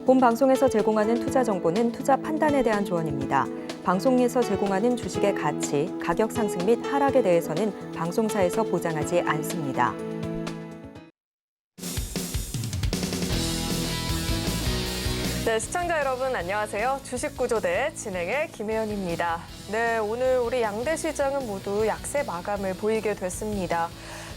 본 방송에서 제공하는 투자 정보는 투자 판단에 대한 조언입니다. 방송에서 제공하는 주식의 가치, 가격 상승 및 하락에 대해서는 방송사에서 보장하지 않습니다. 네, 시청자 여러분 안녕하세요. 주식구조대 진행의 김혜연입니다. 네, 오늘 우리 양대 시장은 모두 약세 마감을 보이게 됐습니다.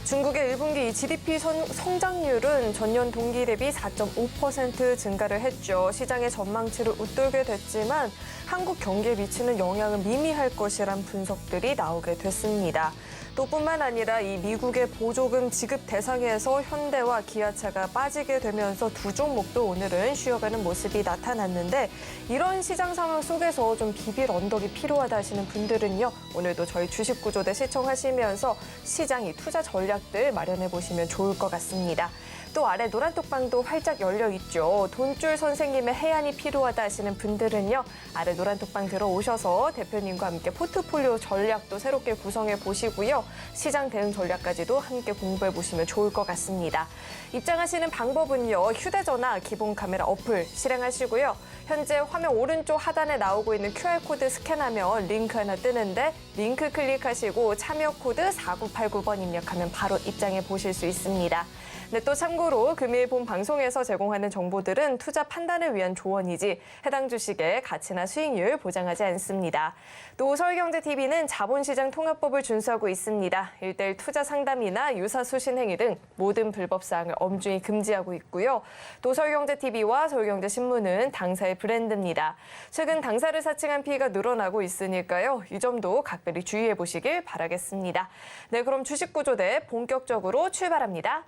중국의 1분기 GDP 성장률은 전년 동기 대비 4.5% 증가를 했죠. 시장의 전망치를 웃돌게 됐지만 한국 경기에 미치는 영향은 미미할 것이란 분석들이 나오게 됐습니다. 또 뿐만 아니라 이 미국의 보조금 지급 대상에서 현대와 기아차가 빠지게 되면서 두 종목도 오늘은 쉬어가는 모습이 나타났는데 이런 시장 상황 속에서 좀 비빌 언덕이 필요하다 하시는 분들은요. 오늘도 저희 주식구조대 시청하시면서 시장이 투자 전략들 마련해 보시면 좋을 것 같습니다. 또 아래 노란 톡방도 활짝 열려 있죠. 돈줄 선생님의 해안이 필요하다 하시는 분들은요. 아래 노란 톡방 들어오셔서 대표님과 함께 포트폴리오 전략도 새롭게 구성해 보시고요. 시장 대응 전략까지도 함께 공부해 보시면 좋을 것 같습니다. 입장하시는 방법은요. 휴대전화 기본 카메라 어플 실행하시고요. 현재 화면 오른쪽 하단에 나오고 있는 QR코드 스캔하면 링크 하나 뜨는데 링크 클릭하시고 참여 코드 4989번 입력하면 바로 입장해 보실 수 있습니다. 네, 또 참고로 금일 본 방송에서 제공하는 정보들은 투자 판단을 위한 조언이지 해당 주식의 가치나 수익률 보장하지 않습니다. 또 서울경제TV는 자본시장 통합법을 준수하고 있습니다. 1:1 투자 상담이나 유사수신 행위 등 모든 불법 사항을 엄중히 금지하고 있고요. 또 서울경제TV와 서울경제신문은 당사의 브랜드입니다. 최근 당사를 사칭한 피해가 늘어나고 있으니까요. 이 점도 각별히 주의해 보시길 바라겠습니다. 네, 그럼 주식구조대 본격적으로 출발합니다.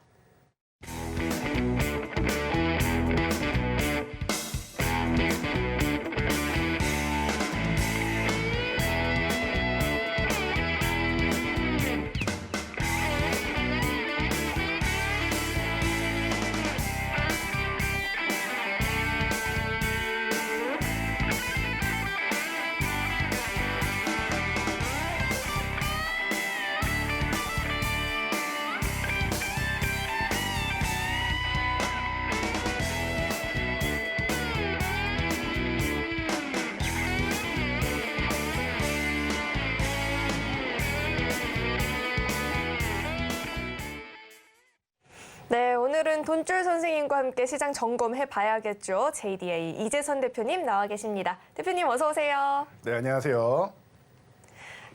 네, 오늘은 돈줄 선생님과 함께 시장 점검해 봐야겠죠. JDA 이재선 대표님 나와 계십니다. 대표님 어서 오세요. 네, 안녕하세요.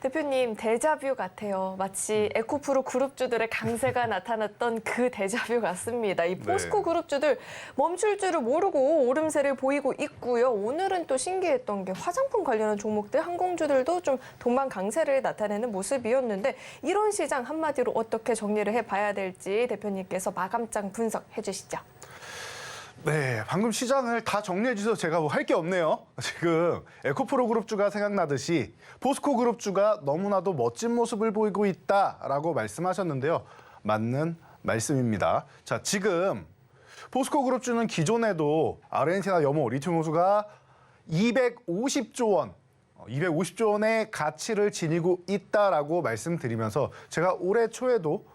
대표님 데자뷰 같아요. 마치 에코프로 그룹주들의 강세가 나타났던 그 데자뷰 같습니다. 이 포스코 네. 그룹주들 멈출 줄을 모르고 오름세를 보이고 있고요. 오늘은 또 신기했던 게 화장품 관련한 종목들, 항공주들도 좀 동반 강세를 나타내는 모습이었는데 이런 시장 한마디로 어떻게 정리를 해봐야 될지 대표님께서 마감장 분석해 주시죠. 네, 방금 시장을 다 정리해 주셔서 제가 뭐 할 게 없네요. 지금 에코프로 그룹주가 생각나듯이 포스코 그룹주가 너무나도 멋진 모습을 보이고 있다라고 말씀하셨는데요. 맞는 말씀입니다. 자, 지금 포스코 그룹주는 기존에도 아르헨티나 염호 리튬 호수가 250조 원, 250조 원의 가치를 지니고 있다라고 말씀드리면서 제가 올해 초에도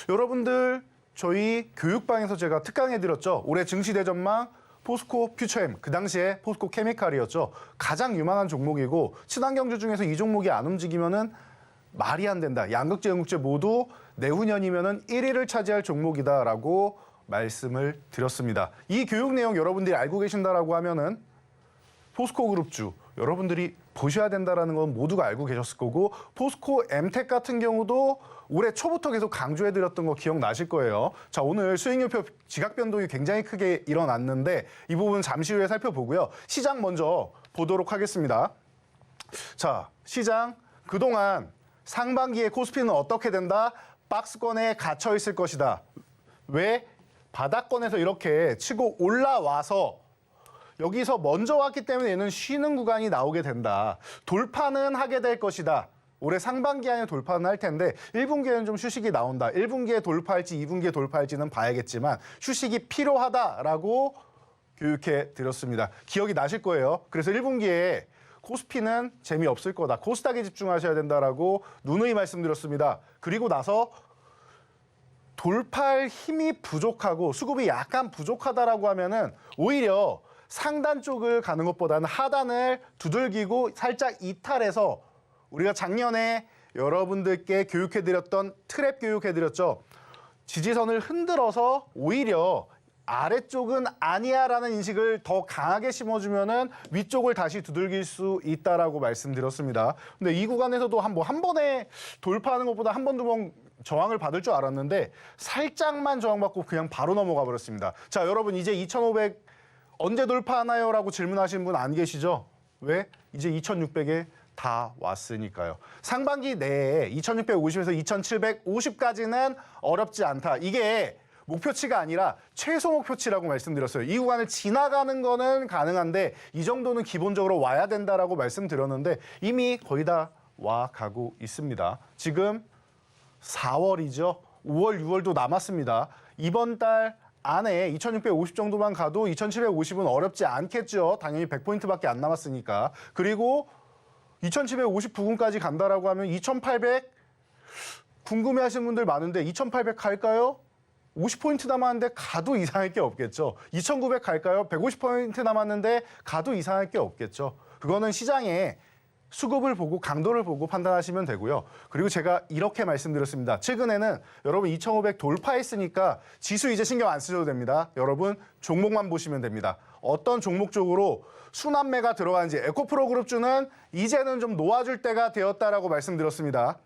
여러분들 저희 교육방에서 제가 특강해드렸죠. 올해 증시대 전망 포스코 퓨처엠, 그 당시에 포스코 케미칼이었죠. 가장 유망한 종목이고 친환경주 중에서 이 종목이 안 움직이면은 말이 안 된다. 양극재, 영국재 모두 내후년이면은 1위를 차지할 종목이다라고 말씀을 드렸습니다. 이 교육 내용 여러분들이 알고 계신다라고 하면은 포스코 그룹주 여러분들이 보셔야 된다라는 건 모두가 알고 계셨을 거고 포스코 엠텍 같은 경우도 올해 초부터 계속 강조해드렸던 거 기억나실 거예요. 자, 오늘 수익률표 지각 변동이 굉장히 크게 일어났는데 이 부분 잠시 후에 살펴보고요. 시장 먼저 보도록 하겠습니다. 자, 시장 그동안 상반기에 코스피는 어떻게 된다? 박스권에 갇혀 있을 것이다. 왜? 바닥권에서 이렇게 치고 올라와서 여기서 먼저 왔기 때문에 얘는 쉬는 구간이 나오게 된다. 돌파는 하게 될 것이다. 올해 상반기 안에 돌파는 할 텐데 1분기에는 좀 휴식이 나온다. 1분기에 돌파할지 2분기에 돌파할지는 봐야겠지만 휴식이 필요하다라고 교육해 드렸습니다. 기억이 나실 거예요. 그래서 1분기에 코스피는 재미없을 거다. 코스닥에 집중하셔야 된다라고 누누이 말씀드렸습니다. 그리고 나서 돌파할 힘이 부족하고 수급이 약간 부족하다라고 하면은 오히려 상단 쪽을 가는 것보다는 하단을 두들기고 살짝 이탈해서 우리가 작년에 여러분들께 교육해드렸던 트랩 교육해드렸죠. 지지선을 흔들어서 오히려 아래쪽은 아니야라는 인식을 더 강하게 심어주면은 위쪽을 다시 두들길 수 있다라고 말씀드렸습니다. 근데 이 구간에서도 한 번에 돌파하는 것보다 한 번, 두 번 저항을 받을 줄 알았는데 살짝만 저항받고 그냥 바로 넘어가 버렸습니다. 자, 여러분 이제 2,500 언제 돌파하나요? 라고 질문하시는 분 안 계시죠? 왜? 이제 2,600에 다 왔으니까요. 상반기 내에 2,650에서 2,750까지는 어렵지 않다. 이게 목표치가 아니라 최소 목표치라고 말씀드렸어요. 이 구간을 지나가는 거는 가능한데 이 정도는 기본적으로 와야 된다라고 말씀드렸는데 이미 거의 다 와가고 있습니다. 지금 4월이죠. 5월, 6월도 남았습니다. 이번 달 안에 2,650 정도만 가도 2,750은 어렵지 않겠죠. 당연히 100포인트밖에 안 남았으니까. 그리고 2,750 부근까지 간다라고 하면 2,800 궁금해하시는 분들 많은데 2,800 갈까요? 50포인트 남았는데 가도 이상할 게 없겠죠. 2,900 갈까요? 150포인트 남았는데 가도 이상할 게 없겠죠. 그거는 시장의 수급을 보고 강도를 보고 판단하시면 되고요. 그리고 제가 이렇게 말씀드렸습니다. 최근에는 여러분 2,500 돌파했으니까 지수 이제 신경 안 쓰셔도 됩니다. 여러분 종목만 보시면 됩니다. 어떤 종목 쪽으로 순환매가 들어가는지 에코프로 그룹주는 이제는 좀 놓아줄 때가 되었다라고 말씀드렸습니다.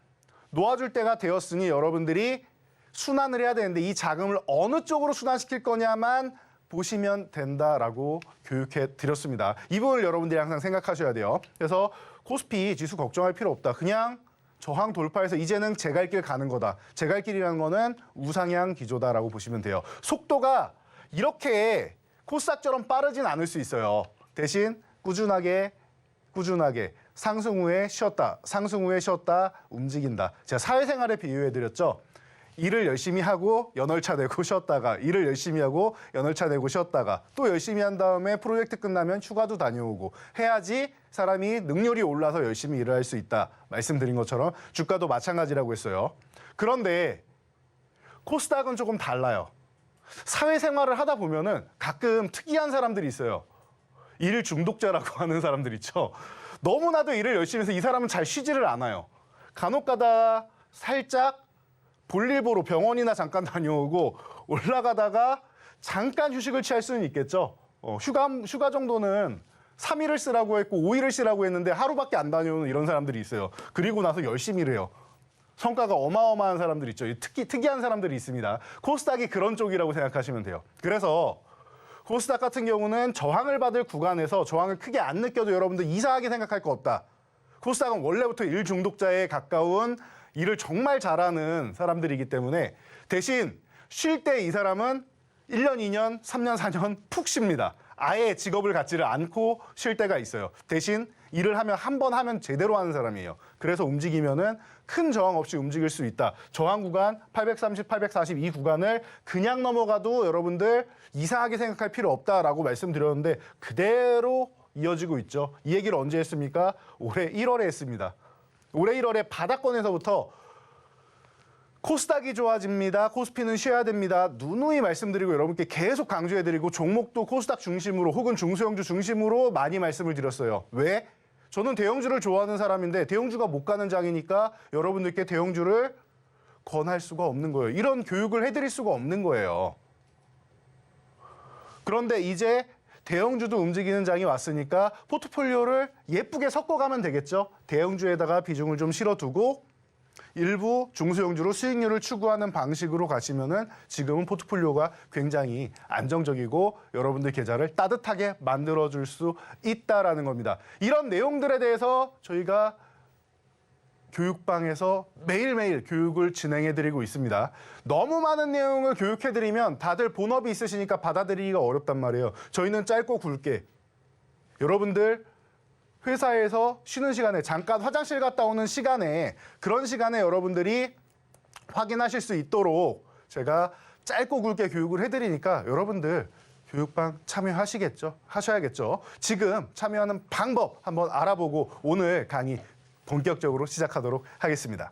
놓아줄 때가 되었으니 여러분들이 순환을 해야 되는데 이 자금을 어느 쪽으로 순환시킬 거냐만 보시면 된다라고 교육해 드렸습니다. 이 부분을 여러분들이 항상 생각하셔야 돼요. 그래서 코스피 지수 걱정할 필요 없다. 그냥 저항 돌파해서 이제는 제 갈 길 가는 거다. 제 갈 길이라는 거는 우상향 기조다라고 보시면 돼요. 속도가 이렇게 코스닥처럼 빠르진 않을 수 있어요. 대신 꾸준하게 상승 후에 쉬었다, 상승 후에 쉬었다 움직인다. 제가 사회생활에 비유해 드렸죠. 일을 열심히 하고 연월차 내고 쉬었다가 일을 열심히 하고 연월차 내고 쉬었다가 또 열심히 한 다음에 프로젝트 끝나면 휴가도 다녀오고 해야지 사람이 능률이 올라서 열심히 일을 할 수 있다. 말씀드린 것처럼 주가도 마찬가지라고 했어요. 그런데 코스닥은 조금 달라요. 사회생활을 하다 보면은 가끔 특이한 사람들이 있어요. 일 중독자라고 하는 사람들 있죠. 너무나도 일을 열심히 해서 이 사람은 잘 쉬지를 않아요. 간혹 가다 살짝 볼일 보러 병원이나 잠깐 다녀오고 올라가다가 잠깐 휴식을 취할 수는 있겠죠. 휴가 정도는 3일을 쓰라고 했고 5일을 쓰라고 했는데 하루밖에 안 다녀오는 이런 사람들이 있어요. 그리고 나서 열심히 일해요. 성과가 어마어마한 사람들 있죠. 특이한 사람들이 있습니다. 코스닥이 그런 쪽이라고 생각하시면 돼요. 그래서 코스닥 같은 경우는 저항을 받을 구간에서 저항을 크게 안 느껴도 여러분들 이상하게 생각할 거 없다. 코스닥은 원래부터 일 중독자에 가까운 일을 정말 잘하는 사람들이기 때문에 대신 쉴 때 이 사람은 1년, 2년, 3년, 4년 푹 쉽니다. 아예 직업을 갖지를 않고 쉴 때가 있어요. 대신 일을 하면 한 번 하면 제대로 하는 사람이에요. 그래서 움직이면은 큰 저항 없이 움직일 수 있다. 저항 구간 830, 840 이 구간을 그냥 넘어가도 여러분들 이상하게 생각할 필요 없다라고 말씀드렸는데 그대로 이어지고 있죠. 이 얘기를 언제 했습니까? 올해 1월에 했습니다. 올해 1월에 바닥권에서부터 코스닥이 좋아집니다. 코스피는 쉬어야 됩니다. 누누이 말씀드리고 여러분께 계속 강조해드리고 종목도 코스닥 중심으로 혹은 중소형주 중심으로 많이 말씀을 드렸어요. 왜? 저는 대형주를 좋아하는 사람인데 대형주가 못 가는 장이니까 여러분들께 대형주를 권할 수가 없는 거예요. 이런 교육을 해드릴 수가 없는 거예요. 그런데 이제 대형주도 움직이는 장이 왔으니까 포트폴리오를 예쁘게 섞어가면 되겠죠. 대형주에다가 비중을 좀 실어두고 일부 중소형주로 수익률을 추구하는 방식으로 가시면은 지금은 포트폴리오가 굉장히 안정적이고 여러분들 계좌를 따뜻하게 만들어줄 수 있다라는 겁니다. 이런 내용들에 대해서 저희가 교육방에서 매일매일 교육을 진행해드리고 있습니다. 너무 많은 내용을 교육해드리면 다들 본업이 있으시니까 받아들이기가 어렵단 말이에요. 저희는 짧고 굵게 여러분들 회사에서 쉬는 시간에 잠깐 화장실 갔다 오는 시간에 그런 시간에 여러분들이 확인하실 수 있도록 제가 짧고 굵게 교육을 해드리니까 여러분들 교육방 참여하시겠죠? 하셔야겠죠? 지금 참여하는 방법 한번 알아보고 오늘 강의 본격적으로 시작하도록 하겠습니다.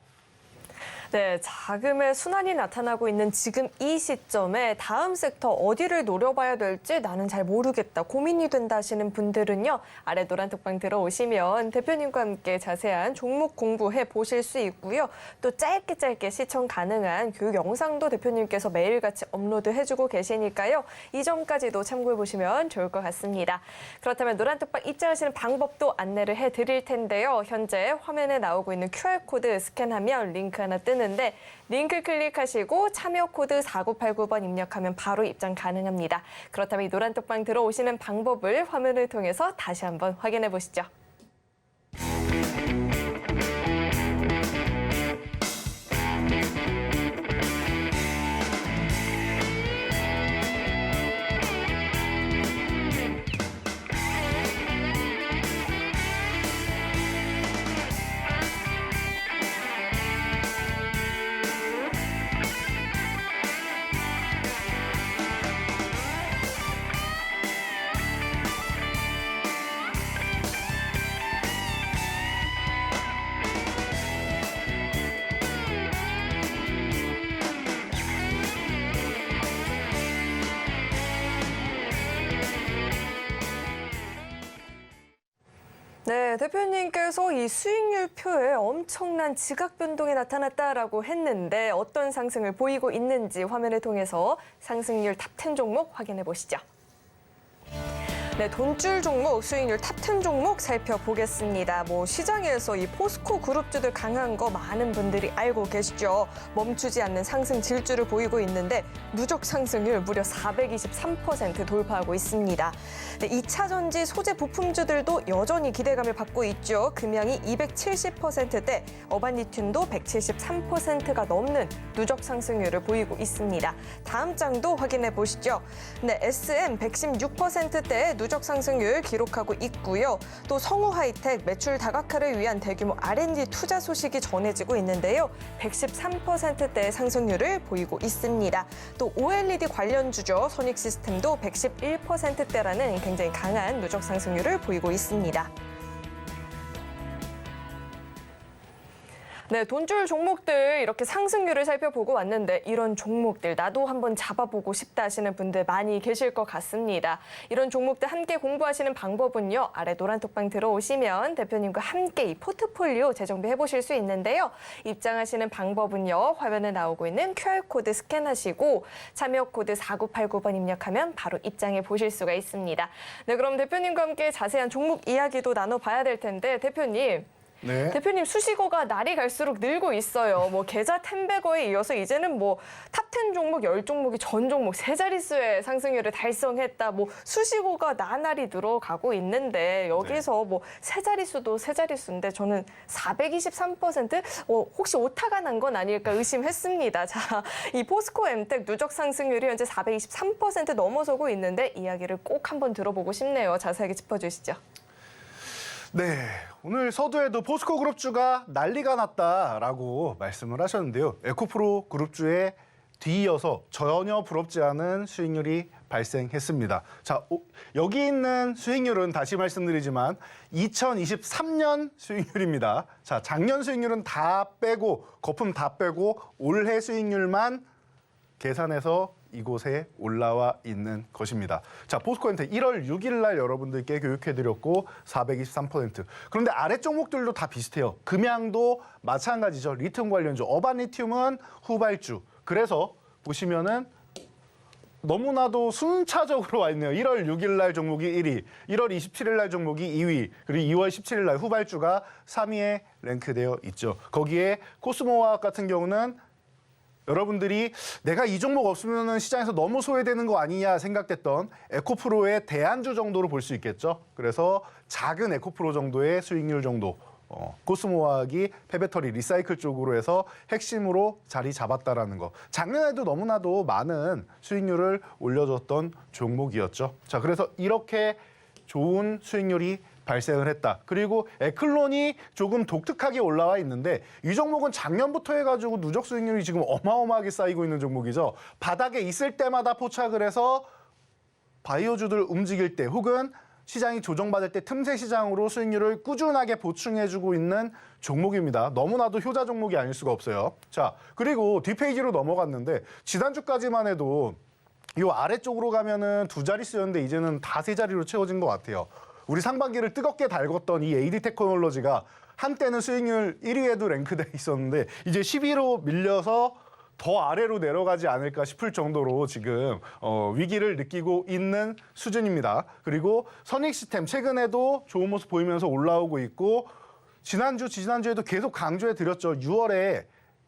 네, 자금의 순환이 나타나고 있는 지금 이 시점에 다음 섹터 어디를 노려봐야 될지 나는 잘 모르겠다, 고민이 된다 하시는 분들은요. 아래 노란 톡방 들어오시면 대표님과 함께 자세한 종목 공부해 보실 수 있고요. 또 짧게 시청 가능한 교육 영상도 대표님께서 매일같이 업로드해주고 계시니까요. 이 점까지도 참고해 보시면 좋을 것 같습니다. 그렇다면 노란 톡방 입장하시는 방법도 안내를 해드릴 텐데요. 현재 화면에 나오고 있는 QR코드 스캔하면 링크 하나 뜨는데 링크 클릭하시고 참여 코드 4989번 입력하면 바로 입장 가능합니다. 그렇다면 이 노란 톡방 들어오시는 방법을 화면을 통해서 다시 한번 확인해 보시죠. 네, 대표님께서 이 수익률 표에 엄청난 지각 변동이 나타났다라고 했는데 어떤 상승을 보이고 있는지 화면을 통해서 상승률 탑10 종목 확인해 보시죠. 네, 돈줄 종목, 수익률 탑10 종목 살펴보겠습니다. 시장에서 이 포스코 그룹주들 강한 거 많은 분들이 알고 계시죠. 멈추지 않는 상승 질주를 보이고 있는데 누적 상승률 무려 423% 돌파하고 있습니다. 네, 2차 전지 소재 부품주들도 여전히 기대감을 받고 있죠. 금양이 270%대, 어반리튬도 173%가 넘는 누적 상승률을 보이고 있습니다. 다음 장도 확인해 보시죠. 네, SM 116%대 누적 상승률 기록하고 있고요. 또 성우하이텍 매출 다각화를 위한 대규모 R&D 투자 소식이 전해지고 있는데요. 113%대의 상승률을 보이고 있습니다. 또 OLED 관련주죠. 선익시스템도 111%대라는 굉장히 강한 누적 상승률을 보이고 있습니다. 네, 돈줄 종목들 이렇게 상승률을 살펴보고 왔는데 이런 종목들 나도 한번 잡아보고 싶다 하시는 분들 많이 계실 것 같습니다. 이런 종목들 함께 공부하시는 방법은요. 아래 노란 톡방 들어오시면 대표님과 함께 이 포트폴리오 재정비해 보실 수 있는데요. 입장하시는 방법은요. 화면에 나오고 있는 QR코드 스캔하시고 참여 코드 4989번 입력하면 바로 입장해 보실 수가 있습니다. 네, 그럼 대표님과 함께 자세한 종목 이야기도 나눠봐야 될 텐데 대표님. 네. 대표님 수식어가 날이 갈수록 늘고 있어요. 계좌 템베거에 이어서 이제는 탑10 종목 10종목이 전 종목 세 자릿수의 상승률을 달성했다. 수식어가 나날이 늘어가고 있는데 여기서 세 자릿수도 세 자릿수인데 저는 423% 혹시 오타가 난 건 아닐까 의심했습니다. 자, 이 포스코 엠텍 누적 상승률이 현재 423% 넘어서고 있는데 이야기를 꼭 한번 들어보고 싶네요. 자세하게 짚어주시죠. 네, 오늘 서두에도 포스코 그룹주가 난리가 났다라고 말씀을 하셨는데요. 에코프로 그룹주에 뒤이어서 전혀 부럽지 않은 수익률이 발생했습니다. 자, 여기 있는 수익률은 다시 말씀드리지만 2023년 수익률입니다. 자, 작년 수익률은 다 빼고 거품 다 빼고 올해 수익률만 계산해서 이곳에 올라와 있는 것입니다. 자, 포스코엔텍 1월 6일 날 여러분들께 교육해드렸고 423%. 그런데 아래 종목들도 다 비슷해요. 금양도 마찬가지죠. 리튬 관련주. 어반리튬은 후발주. 그래서 보시면은 너무나도 순차적으로 와 있네요. 1월 6일 날 종목이 1위, 1월 27일 날 종목이 2위, 그리고 2월 17일 날 후발주가 3위에 랭크되어 있죠. 거기에 코스모화학 같은 경우는 여러분들이 내가 이 종목 없으면 시장에서 너무 소외되는 거 아니냐 생각됐던 에코프로의 대안주 정도로 볼 수 있겠죠. 그래서 작은 에코프로 정도의 수익률 정도, 코스모화학이 폐배터리 리사이클 쪽으로 해서 핵심으로 자리 잡았다라는 거. 작년에도 너무나도 많은 수익률을 올려줬던 종목이었죠. 자, 그래서 이렇게 좋은 수익률이 발생을 했다. 그리고 에클론이 조금 독특하게 올라와 있는데 이 종목은 작년부터 해가지고 누적 수익률이 지금 어마어마하게 쌓이고 있는 종목이죠. 바닥에 있을 때마다 포착을 해서 바이오주들 움직일 때 혹은 시장이 조정받을 때 틈새 시장으로 수익률을 꾸준하게 보충해주고 있는 종목입니다. 너무나도 효자 종목이 아닐 수가 없어요. 자, 그리고 뒷페이지로 넘어갔는데 지난주까지만 해도 이 아래쪽으로 가면은 두 자릿수였는데 이제는 다 세 자리로 채워진 것 같아요. 우리 상반기를 뜨겁게 달궜던 이 AD 테크놀로지가 한때는 수익률 1위에도 랭크돼 있었는데 이제 10위로 밀려서 더 아래로 내려가지 않을까 싶을 정도로 지금 위기를 느끼고 있는 수준입니다. 그리고 선익 시스템 최근에도 좋은 모습 보이면서 올라오고 있고 지난주에도 계속 강조해 드렸죠. 6월에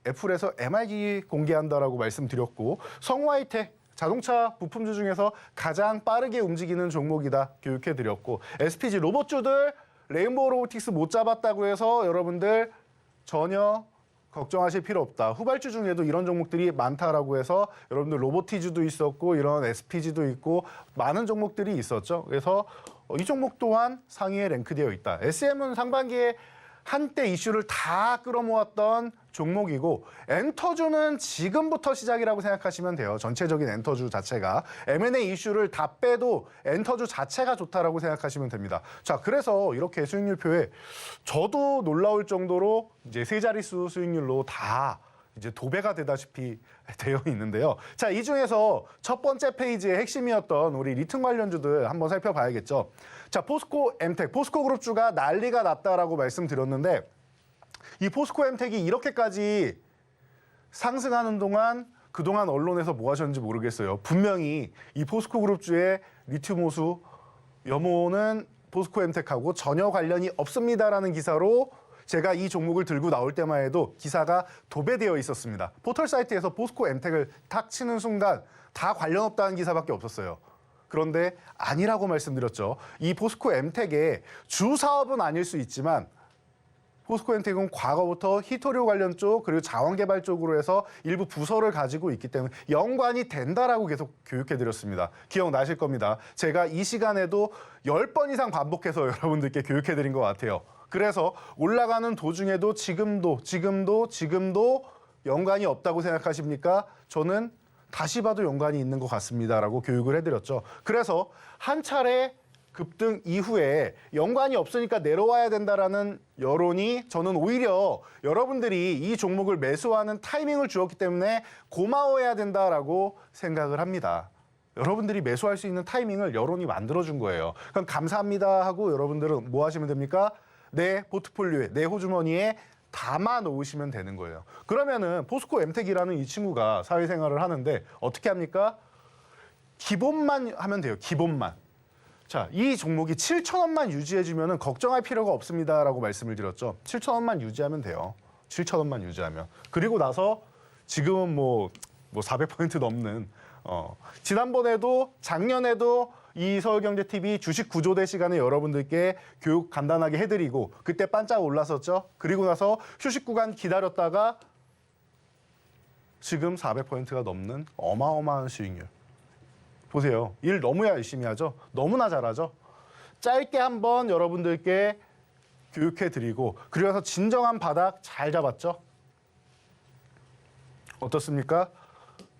애플에서 MR기 공개한다라고 말씀드렸고 성우하이텍 자동차 부품주 중에서 가장 빠르게 움직이는 종목이다 교육해 드렸고 SPG 로봇주들 레인보우 로보틱스 못 잡았다고 해서 여러분들 전혀 걱정하실 필요 없다. 후발주 중에도 이런 종목들이 많다라고 해서 여러분들 로보티즈도 있었고 이런 SPG도 있고 많은 종목들이 있었죠. 그래서 이 종목 또한 상위에 랭크되어 있다. SM은 상반기에 한때 이슈를 다 끌어모았던 종목이고 엔터주는 지금부터 시작이라고 생각하시면 돼요. 전체적인 엔터주 자체가. M&A 이슈를 다 빼도 엔터주 자체가 좋다라고 생각하시면 됩니다. 자, 그래서 이렇게 수익률표에 저도 놀라울 정도로 이제 세 자릿수 수익률로 다 이제 도배가 되다시피 되어 있는데요. 자, 이 중에서 첫 번째 페이지의 핵심이었던 우리 리튬 관련주들 한번 살펴봐야겠죠. 자, 포스코 엠텍, 포스코 그룹주가 난리가 났다라고 말씀드렸는데 이 포스코 엠텍이 이렇게까지 상승하는 동안 그동안 언론에서 뭐 하셨는지 모르겠어요. 분명히 이 포스코 그룹주의 리튬 호수 염호는 포스코 엠텍하고 전혀 관련이 없습니다라는 기사로 제가 이 종목을 들고 나올 때만 해도 기사가 도배되어 있었습니다. 포털 사이트에서 포스코 엠텍을 탁 치는 순간 다 관련 없다는 기사밖에 없었어요. 그런데 아니라고 말씀드렸죠. 이 포스코 엠텍의 주 사업은 아닐 수 있지만 포스코 엠텍은 과거부터 히토류 관련 쪽 그리고 자원개발 쪽으로 해서 일부 부서를 가지고 있기 때문에 연관이 된다라고 계속 교육해드렸습니다. 기억나실 겁니다. 제가 이 시간에도 10번 이상 반복해서 여러분들께 교육해드린 것 같아요. 그래서 올라가는 도중에도 지금도 연관이 없다고 생각하십니까? 저는 다시 봐도 연관이 있는 것 같습니다라고 교육을 해드렸죠. 그래서 한 차례 급등 이후에 연관이 없으니까 내려와야 된다라는 여론이 저는 오히려 여러분들이 이 종목을 매수하는 타이밍을 주었기 때문에 고마워해야 된다라고 생각을 합니다. 여러분들이 매수할 수 있는 타이밍을 여론이 만들어준 거예요. 그럼 감사합니다 하고 여러분들은 뭐 하시면 됩니까? 내 포트폴리오에, 내 호주머니에 담아 놓으시면 되는 거예요. 그러면은 포스코 엠텍이라는 이 친구가 사회생활을 하는데 어떻게 합니까? 기본만 하면 돼요. 기본만. 자, 이 종목이 7,000원만 유지해주면 걱정할 필요가 없습니다라고 말씀을 드렸죠. 7,000원만 유지하면 돼요. 7,000원만 유지하면. 그리고 나서 지금은 뭐 400포인트 넘는 지난번에도 작년에도 이 서울경제TV 주식 구조대 시간에 여러분들께 교육 간단하게 해드리고 그때 반짝 올랐었죠. 그리고 나서 휴식 구간 기다렸다가 지금 400포인트가 넘는 어마어마한 수익률. 보세요. 일 너무 열심히 하죠. 너무나 잘하죠. 짧게 한번 여러분들께 교육해드리고 그리고 나서 진정한 바닥 잘 잡았죠. 어떻습니까?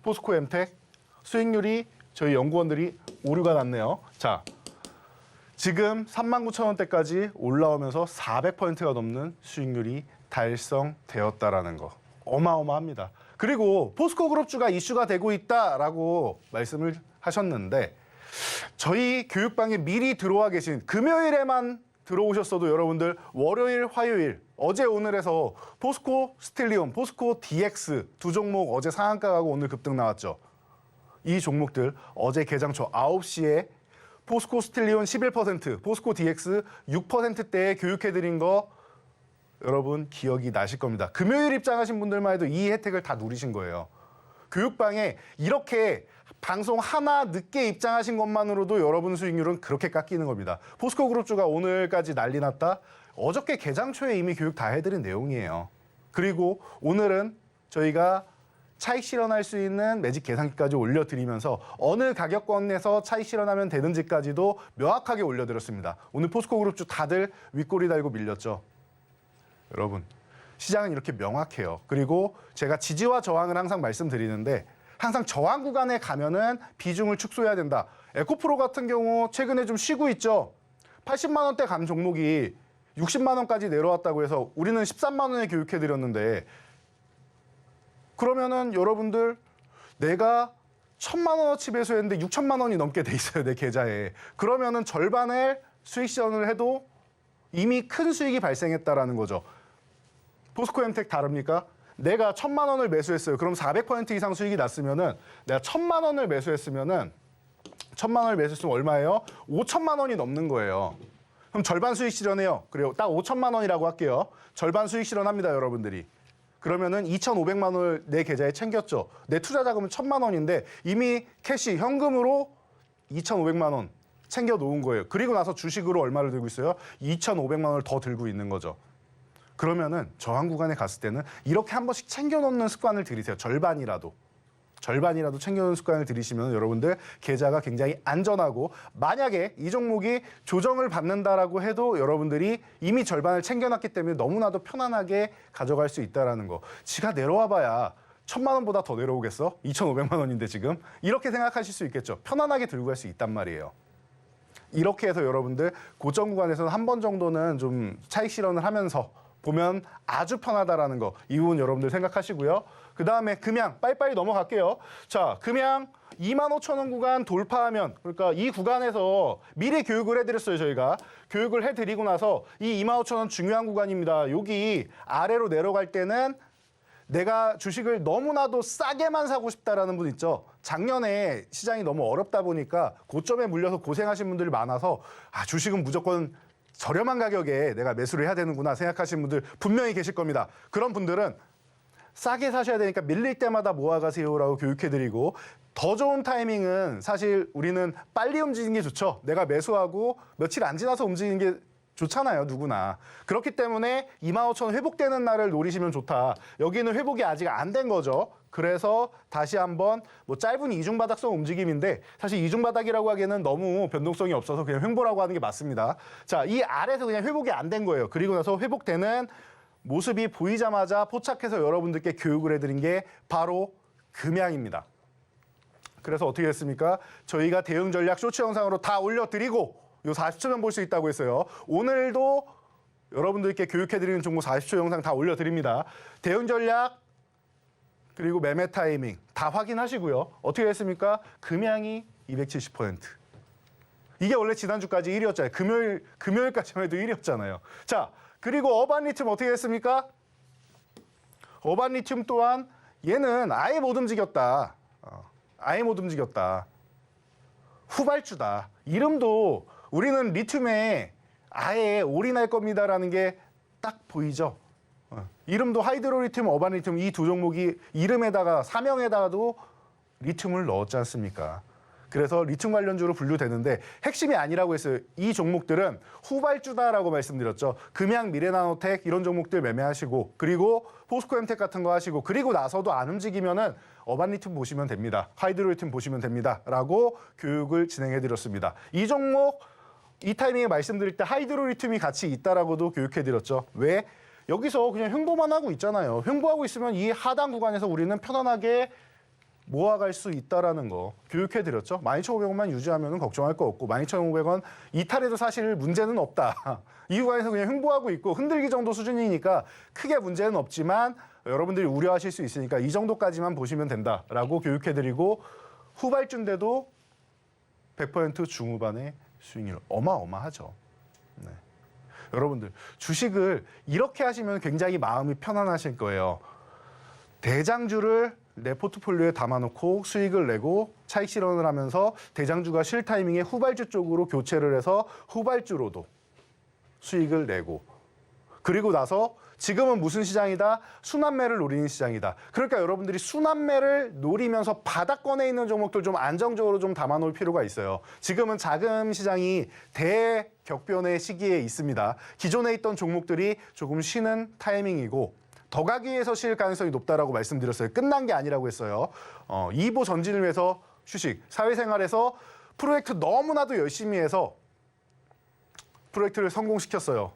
포스코 엠텍 수익률이 저희 연구원들이 오류가 났네요. 자, 지금 39,000원대까지 올라오면서 400포인트가 넘는 수익률이 달성되었다라는 거. 어마어마합니다. 그리고 포스코 그룹주가 이슈가 되고 있다라고 말씀을 하셨는데 저희 교육방에 미리 들어와 계신 금요일에만 들어오셨어도 여러분들 월요일, 화요일, 어제 오늘에서 포스코 스틸리온, 포스코 DX 두 종목 어제 상한가 가고 오늘 급등 나왔죠. 이 종목들 어제 개장 초 9시에 포스코 스틸리온 11%, 포스코 DX 6%대에 교육해드린 거 여러분 기억이 나실 겁니다. 금요일 입장하신 분들만 해도 이 혜택을 다 누리신 거예요. 교육방에 이렇게 방송 하나 늦게 입장하신 것만으로도 여러분 수익률은 그렇게 깎이는 겁니다. 포스코 그룹주가 오늘까지 난리 났다? 어저께 개장 초에 이미 교육 다 해드린 내용이에요. 그리고 오늘은 저희가 차익 실현할 수 있는 매직 계산기까지 올려드리면서 어느 가격권에서 차익 실현하면 되는지까지도 명확하게 올려드렸습니다. 오늘 포스코 그룹주 다들 윗꼬리 달고 밀렸죠. 여러분, 시장은 이렇게 명확해요. 그리고 제가 지지와 저항을 항상 말씀드리는데 항상 저항 구간에 가면은 비중을 축소해야 된다. 에코프로 같은 경우 최근에 좀 쉬고 있죠. 80만 원대 간 종목이 60만 원까지 내려왔다고 해서 우리는 13만 원에 교육해드렸는데 그러면은 여러분들 내가 1,000만 원어치 매수했는데 6천만 원이 넘게 돼 있어요, 내 계좌에. 그러면은 절반을 수익 실현을 해도 이미 큰 수익이 발생했다라는 거죠. 포스코엠텍 다릅니까? 내가 1,000만 원을 매수했어요. 그럼 400% 이상 수익이 났으면은 내가 1,000만 원을 매수했으면은 1,000만 원을 매수했으면 얼마예요? 5천만 원이 넘는 거예요. 그럼 절반 수익 실현해요. 그래요. 딱 5천만 원이라고 할게요. 절반 수익 실현합니다, 여러분들이. 그러면은 2,500만 원을 내 계좌에 챙겼죠. 내 투자 자금은 1,000만 원인데 이미 캐시, 현금으로 2,500만 원 챙겨 놓은 거예요. 그리고 나서 주식으로 얼마를 들고 있어요? 2,500만 원을 더 들고 있는 거죠. 그러면은 저항 구간에 갔을 때는 이렇게 한 번씩 챙겨 놓는 습관을 들이세요. 절반이라도 챙겨놓는 습관을 들이시면 여러분들 계좌가 굉장히 안전하고 만약에 이 종목이 조정을 받는다라고 해도 여러분들이 이미 절반을 챙겨놨기 때문에 너무나도 편안하게 가져갈 수 있다는 거. 지가 내려와봐야 1,000만 원보다 더 내려오겠어? 2,500만 원인데 지금? 이렇게 생각하실 수 있겠죠. 편안하게 들고 갈 수 있단 말이에요. 이렇게 해서 여러분들 고점 구간에서는 한 번 정도는 좀 차익 실현을 하면서 보면 아주 편하다라는 거. 이 부분 여러분들 생각하시고요. 그 다음에 금양 빨리빨리 넘어갈게요. 자, 금양 25,000원 구간 돌파하면 그러니까 이 구간에서 미리 교육을 해드렸어요. 저희가 교육을 해드리고 나서 이 25,000원 중요한 구간입니다. 여기 아래로 내려갈 때는 내가 주식을 너무나도 싸게만 사고 싶다라는 분 있죠. 작년에 시장이 너무 어렵다 보니까 고점에 물려서 고생하신 분들이 많아서 주식은 무조건 저렴한 가격에 내가 매수를 해야 되는구나 생각하시는 분들 분명히 계실 겁니다. 그런 분들은 싸게 사셔야 되니까 밀릴 때마다 모아가세요라고 교육해드리고 더 좋은 타이밍은 사실 우리는 빨리 움직이는 게 좋죠. 내가 매수하고 며칠 안 지나서 움직이는 게 좋잖아요, 누구나. 그렇기 때문에 25,000원 회복되는 날을 노리시면 좋다. 여기는 회복이 아직 안 된 거죠. 그래서 다시 한번 뭐 짧은 이중바닥성 움직임인데 사실 이중바닥이라고 하기에는 너무 변동성이 없어서 그냥 횡보라고 하는 게 맞습니다. 자, 이 아래에서 그냥 회복이 안 된 거예요. 그리고 나서 회복되는 모습이 보이자마자 포착해서 여러분들께 교육을 해드린 게 바로 금양입니다. 그래서 어떻게 됐습니까? 저희가 대응 전략 쇼츠 영상으로 다 올려드리고 요 40초면 볼 수 있다고 했어요. 오늘도 여러분들께 교육해드리는 종목 40초 영상 다 올려드립니다. 대응 전략 그리고 매매 타이밍 다 확인하시고요. 어떻게 됐습니까? 금양이 270%. 이게 원래 지난주까지 1위였잖아요. 금요일까지만 해도 1위였잖아요. 자, 그리고 어반리튬 어떻게 됐습니까? 어반리튬 또한 얘는 아예 못 움직였다. 아예 못 움직였다. 후발주다. 이름도 우리는 리튬에 아예 올인할 겁니다라는 게 딱 보이죠. 이름도 하이드로리튬, 어반리튬 이 두 종목이 이름에다가 사명에다가도 리튬을 넣었지 않습니까? 그래서 리튬 관련주로 분류되는데 핵심이 아니라고 했어요. 이 종목들은 후발주다라고 말씀드렸죠. 금양, 미래나노텍 이런 종목들 매매하시고 그리고 포스코엠텍 같은 거 하시고 그리고 나서도 안 움직이면은 어반리튬 보시면 됩니다. 하이드로리튬 보시면 됩니다. 라고 교육을 진행해드렸습니다. 이 종목 이 타이밍에 말씀드릴 때 하이드로리튬이 같이 있다라고도 교육해드렸죠. 왜? 여기서 그냥 횡보만 하고 있잖아요. 횡보하고 있으면 이 하단 구간에서 우리는 편안하게 모아갈 수 있다라는 거 교육해드렸죠. 12,500원만 유지하면 걱정할 거 없고 12,500원 이탈해도 사실 문제는 없다. 이 구간에서 그냥 횡보하고 있고 흔들기 정도 수준이니까 크게 문제는 없지만 여러분들이 우려하실 수 있으니까 이 정도까지만 보시면 된다라고 교육해드리고 후발주인데도 100% 중후반의 수익률 어마어마하죠. 네. 여러분들 주식을 이렇게 하시면 굉장히 마음이 편안하실 거예요. 대장주를 내 포트폴리오에 담아놓고 수익을 내고 차익 실현을 하면서 대장주가 쉴 타이밍에 후발주 쪽으로 교체를 해서 후발주로도 수익을 내고 그리고 나서 지금은 무슨 시장이다? 순환매를 노리는 시장이다. 그러니까 여러분들이 순환매를 노리면서 바닥권에 있는 종목들 좀 안정적으로 좀 담아놓을 필요가 있어요. 지금은 자금 시장이 대격변의 시기에 있습니다. 기존에 있던 종목들이 조금 쉬는 타이밍이고 더 가기 위해서 쉴 가능성이 높다라고 말씀드렸어요. 끝난 게 아니라고 했어요. 2보 전진을 위해서 휴식, 사회생활에서 프로젝트 너무나도 열심히 해서 프로젝트를 성공시켰어요.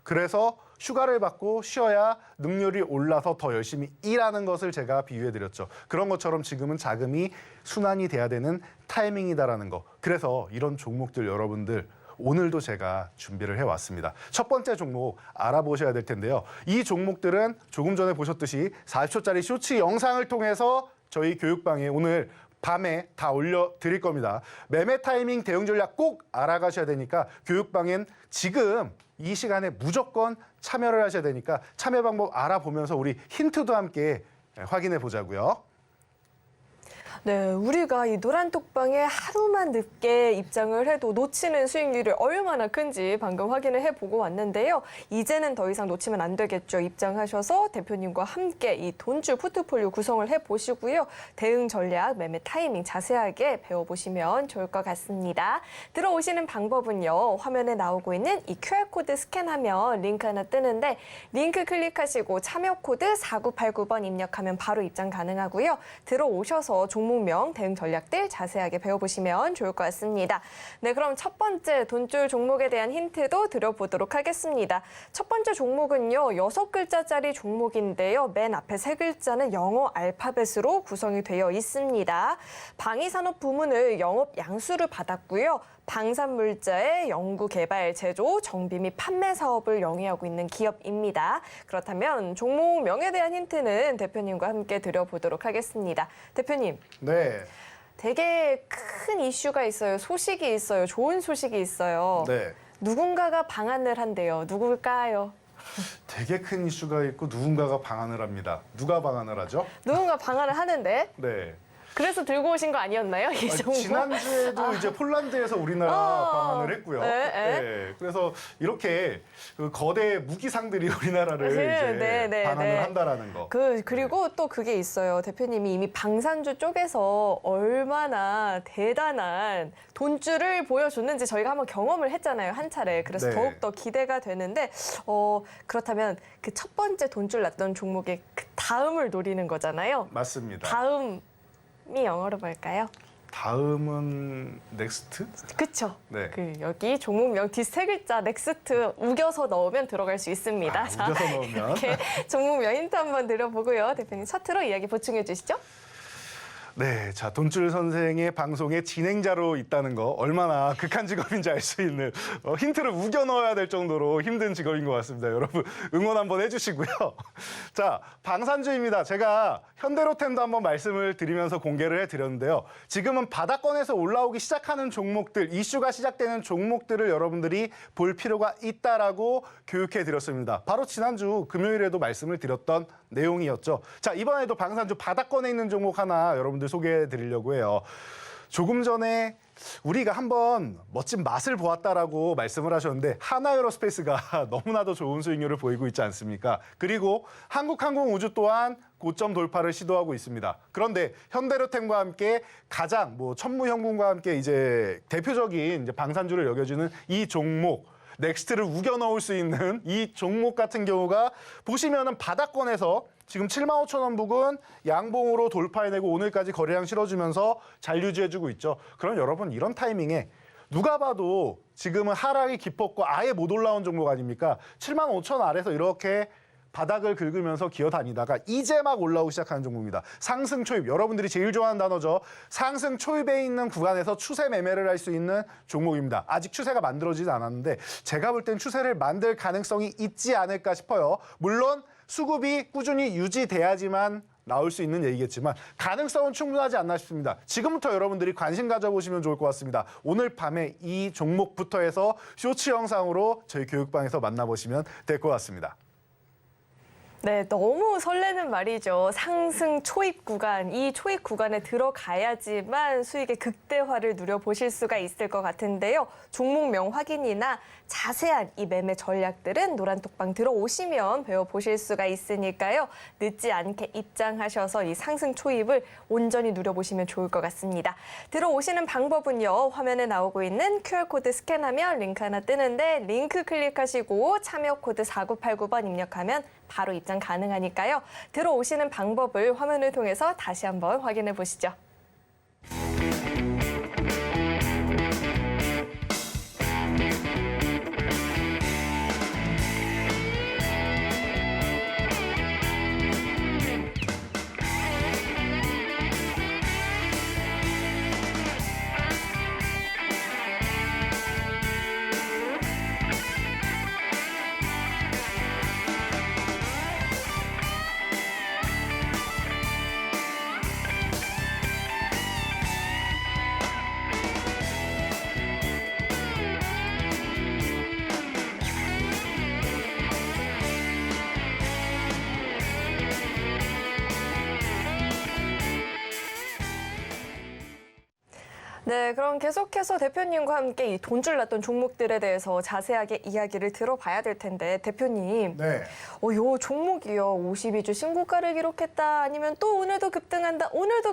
그래서 휴가를 받고 쉬어야 능률이 올라서 더 열심히 일하는 것을 제가 비유해드렸죠. 그런 것처럼 지금은 자금이 순환이 돼야 되는 타이밍이다라는 거. 그래서 이런 종목들 여러분들 오늘도 제가 준비를 해왔습니다. 첫 번째 종목 알아보셔야 될 텐데요. 이 종목들은 조금 전에 보셨듯이 40초짜리 쇼츠 영상을 통해서 저희 교육방에 오늘 밤에 다 올려드릴 겁니다. 매매 타이밍 대응 전략 꼭 알아가셔야 되니까 교육방엔 지금 이 시간에 무조건 참여를 하셔야 되니까 참여 방법 알아보면서 우리 힌트도 함께 확인해 보자고요. 네, 우리가 이 노란톡방에 하루만 늦게 입장을 해도 놓치는 수익률이 얼마나 큰지 방금 확인을 해보고 왔는데요. 이제는 더 이상 놓치면 안 되겠죠. 입장하셔서 대표님과 함께 이 돈줄 포트폴리오 구성을 해보시고요. 대응 전략, 매매 타이밍 자세하게 배워보시면 좋을 것 같습니다. 들어오시는 방법은요. 화면에 나오고 있는 이 QR코드 스캔하면 링크 하나 뜨는데 링크 클릭하시고 참여 코드 4989번 입력하면 바로 입장 가능하고요. 들어오셔서 종목명, 대응 전략들 자세하게 배워보시면 좋을 것 같습니다. 네, 그럼 첫 번째 돈줄 종목에 대한 힌트도 드려보도록 하겠습니다. 첫 번째 종목은요, 6글자짜리 종목인데요. 맨 앞에 3글자는 영어 알파벳으로 구성이 되어 있습니다. 방위산업 부문을 영업 양수를 받았고요. 방산물자의 연구, 개발, 제조, 정비 및 판매 사업을 영위하고 있는 기업입니다. 그렇다면 종목명에 대한 힌트는 대표님과 함께 드려보도록 하겠습니다. 대표님. 네. 되게 큰 이슈가 있어요. 소식이 있어요. 좋은 소식이 있어요. 네. 누군가가 방한을 한대요. 누굴까요? 되게 큰 이슈가 있고 누군가가 방한을 합니다. 누가 방한을 하죠? 누군가 방한을 하는데 네. 그래서 들고 오신 거 아니었나요? 이 종목? 지난주에도 이제 폴란드에서 우리나라 방한을 했고요. 네. 그래서 이렇게 그 거대 무기상들이 우리나라를 이제 방한을 한다라는 거. 그리고 또 그게 있어요. 대표님이 이미 방산주 쪽에서 얼마나 대단한 돈줄을 보여줬는지 저희가 한번 경험을 했잖아요. 한 차례. 그래서 네. 더욱더 기대가 되는데 그렇다면 그 첫 번째 돈줄 났던 종목의 그 다음을 노리는 거잖아요. 맞습니다. 다음이 영어로 뭘까요? 다음은 넥스트? 그쵸. 네. 여기 종목명 뒤 3글자 넥스트 우겨서 넣으면 들어갈 수 있습니다. 우겨서 넣으면. 이렇게 종목명 힌트 한번 드려보고요. 대표님 차트로 이야기 보충해 주시죠. 네, 자 돈줄 선생의 방송의 진행자로 있다는 거 얼마나 극한 직업인지 알 수 있는 힌트를 우겨 넣어야 될 정도로 힘든 직업인 것 같습니다. 여러분 응원 한번 해주시고요. 자, 방산주입니다. 제가 현대로템도 한번 말씀을 드리면서 공개를 해드렸는데요. 지금은 바닥권에서 올라오기 시작하는 종목들, 이슈가 시작되는 종목들을 여러분들이 볼 필요가 있다라고 교육해드렸습니다. 바로 지난주 금요일에도 말씀을 드렸던 내용이었죠. 자, 이번에도 방산주 바닥권에 있는 종목 하나 여러분들 소개해 드리려고 해요. 조금 전에 우리가 한번 멋진 맛을 보았다라고 말씀을 하셨는데 하나에어로스페이스가 너무나도 좋은 수익률을 보이고 있지 않습니까? 그리고 한국항공우주 또한 고점 돌파를 시도하고 있습니다. 그런데 현대로템과 함께 가장 천무형군과 함께 이제 대표적인 이제 방산주를 여겨지는 이 종목 넥스트를 우겨 넣을 수 있는 이 종목 같은 경우가 보시면은 바닥권에서 지금 75,000원 부근 양봉으로 돌파해내고 오늘까지 거래량 실어주면서 잘 유지해주고 있죠. 그럼 여러분 이런 타이밍에 누가 봐도 지금은 하락이 깊었고 아예 못 올라온 종목 아닙니까? 75,000원 아래서 이렇게 바닥을 긁으면서 기어다니다가 이제 막 올라오기 시작하는 종목입니다. 상승 초입, 여러분들이 제일 좋아하는 단어죠. 상승 초입에 있는 구간에서 추세 매매를 할 수 있는 종목입니다. 아직 추세가 만들어지지 않았는데 제가 볼 땐 추세를 만들 가능성이 있지 않을까 싶어요. 물론 수급이 꾸준히 유지돼야지만 나올 수 있는 얘기겠지만 가능성은 충분하지 않나 싶습니다. 지금부터 여러분들이 관심 가져보시면 좋을 것 같습니다. 오늘 밤에 이 종목부터 해서 쇼츠 영상으로 저희 교육방에서 만나보시면 될 것 같습니다. 네, 너무 설레는 말이죠. 상승 초입 구간, 이 초입 구간에 들어가야지만 수익의 극대화를 누려보실 수가 있을 것 같은데요. 종목명 확인이나 자세한 이 매매 전략들은 노란톡방 들어오시면 배워보실 수가 있으니까요. 늦지 않게 입장하셔서 이 상승 초입을 온전히 누려보시면 좋을 것 같습니다. 들어오시는 방법은요. 화면에 나오고 있는 QR코드 스캔하면 링크 하나 뜨는데 링크 클릭하시고 참여 코드 4989번 입력하면 바로 입장 가능하니까요. 들어오시는 방법을 화면을 통해서 다시 한번 확인해 보시죠. 네, 그럼 계속해서 대표님과 함께 이 돈줄 났던 종목들에 대해서 자세하게 이야기를 들어봐야 될 텐데 대표님, 네. 요 종목이요 52주 신고가를 기록했다 아니면 또 오늘도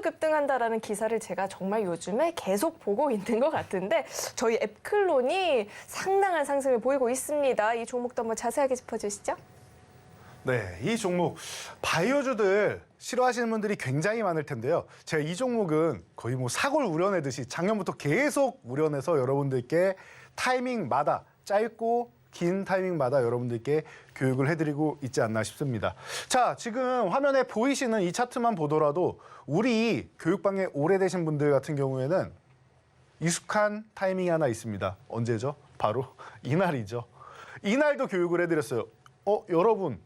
급등한다라는 기사를 제가 정말 요즘에 계속 보고 있는 것 같은데 저희 앱클론이 상당한 상승을 보이고 있습니다. 이 종목도 한번 자세하게 짚어주시죠. 네, 이 종목 바이오주들 싫어하시는 분들이 굉장히 많을 텐데요. 제가 이 종목은 거의 뭐 사골 우려내듯이 작년부터 계속 우려내서 여러분들께 타이밍마다 짧고 긴 타이밍마다 여러분들께 교육을 해드리고 있지 않나 싶습니다. 자, 지금 화면에 보이시는 이 차트만 보더라도 우리 교육방에 오래되신 분들 같은 경우에는 익숙한 타이밍이 하나 있습니다. 언제죠? 바로 이날이죠. 이날도 교육을 해드렸어요. 여러분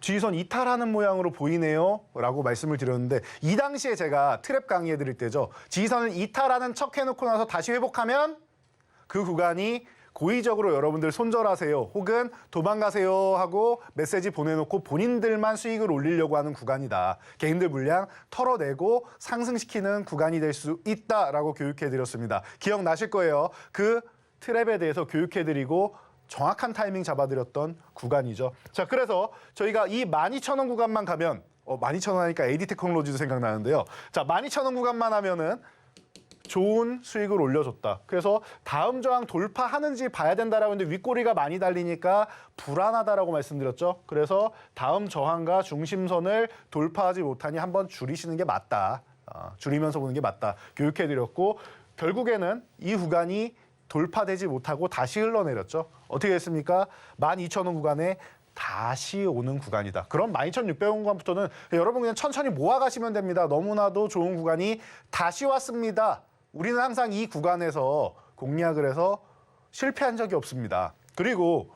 지선 이탈하는 모양으로 보이네요 라고 말씀을 드렸는데 이 당시에 제가 트랩 강의해 드릴 때죠. 지선을 이탈하는 척 해놓고 나서 다시 회복하면 그 구간이 고의적으로 여러분들 손절하세요 혹은 도망가세요 하고 메시지 보내놓고 본인들만 수익을 올리려고 하는 구간이다. 개인들 물량 털어내고 상승시키는 구간이 될 수 있다라고 교육해 드렸습니다. 기억나실 거예요. 그 트랩에 대해서 교육해 드리고 정확한 타이밍 잡아드렸던 구간이죠. 자, 그래서 저희가 이 12,000원 구간만 가면 12,000원 하니까 AD 테크놀로지도 생각나는데요. 자, 12,000원 구간만 하면은 좋은 수익을 올려줬다. 그래서 다음 저항 돌파하는지 봐야 된다라고 했는데 윗꼬리가 많이 달리니까 불안하다라고 말씀드렸죠. 그래서 다음 저항과 중심선을 돌파하지 못하니 한번 줄이시는 게 맞다. 줄이면서 보는 게 맞다. 교육해드렸고 결국에는 이 구간이 돌파되지 못하고 다시 흘러내렸죠. 어떻게 됐습니까? 12,000원 구간에 다시 오는 구간이다. 그럼 12,600원 구간부터는 여러분 그냥 천천히 모아가시면 됩니다. 너무나도 좋은 구간이 다시 왔습니다. 우리는 항상 이 구간에서 공략을 해서 실패한 적이 없습니다. 그리고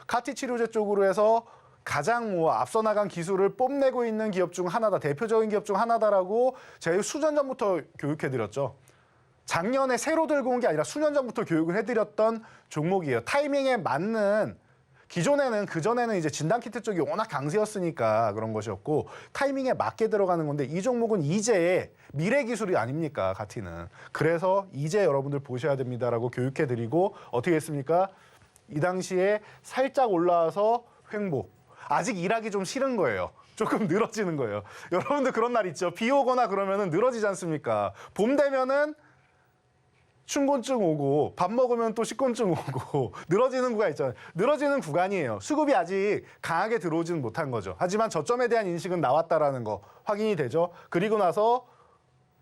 카티치료제 쪽으로 해서 가장 앞서 나간 기술을 뽐내고 있는 기업 중 하나다. 대표적인 기업 중 하나다라고 제가 수년 전부터 교육해드렸죠. 작년에 새로 들고 온 게 아니라 수년 전부터 교육을 해드렸던 종목이에요. 타이밍에 맞는 기존에는 그전에는 이제 진단키트 쪽이 워낙 강세였으니까 그런 것이었고 타이밍에 맞게 들어가는 건데 이 종목은 이제 미래 기술이 아닙니까? 가티는. 그래서 이제 여러분들 보셔야 됩니다라고 교육해드리고 어떻게 했습니까? 이 당시에 살짝 올라와서 횡보. 아직 일하기 좀 싫은 거예요. 조금 늘어지는 거예요. 여러분들 그런 날 있죠. 비 오거나 그러면은 늘어지지 않습니까? 봄 되면은 춘곤증 오고 밥 먹으면 또 식곤증 오고 늘어지는 구간 있잖아요. 늘어지는 구간이에요. 수급이 아직 강하게 들어오지는 못한 거죠. 하지만 저점에 대한 인식은 나왔다라는 거 확인이 되죠. 그리고 나서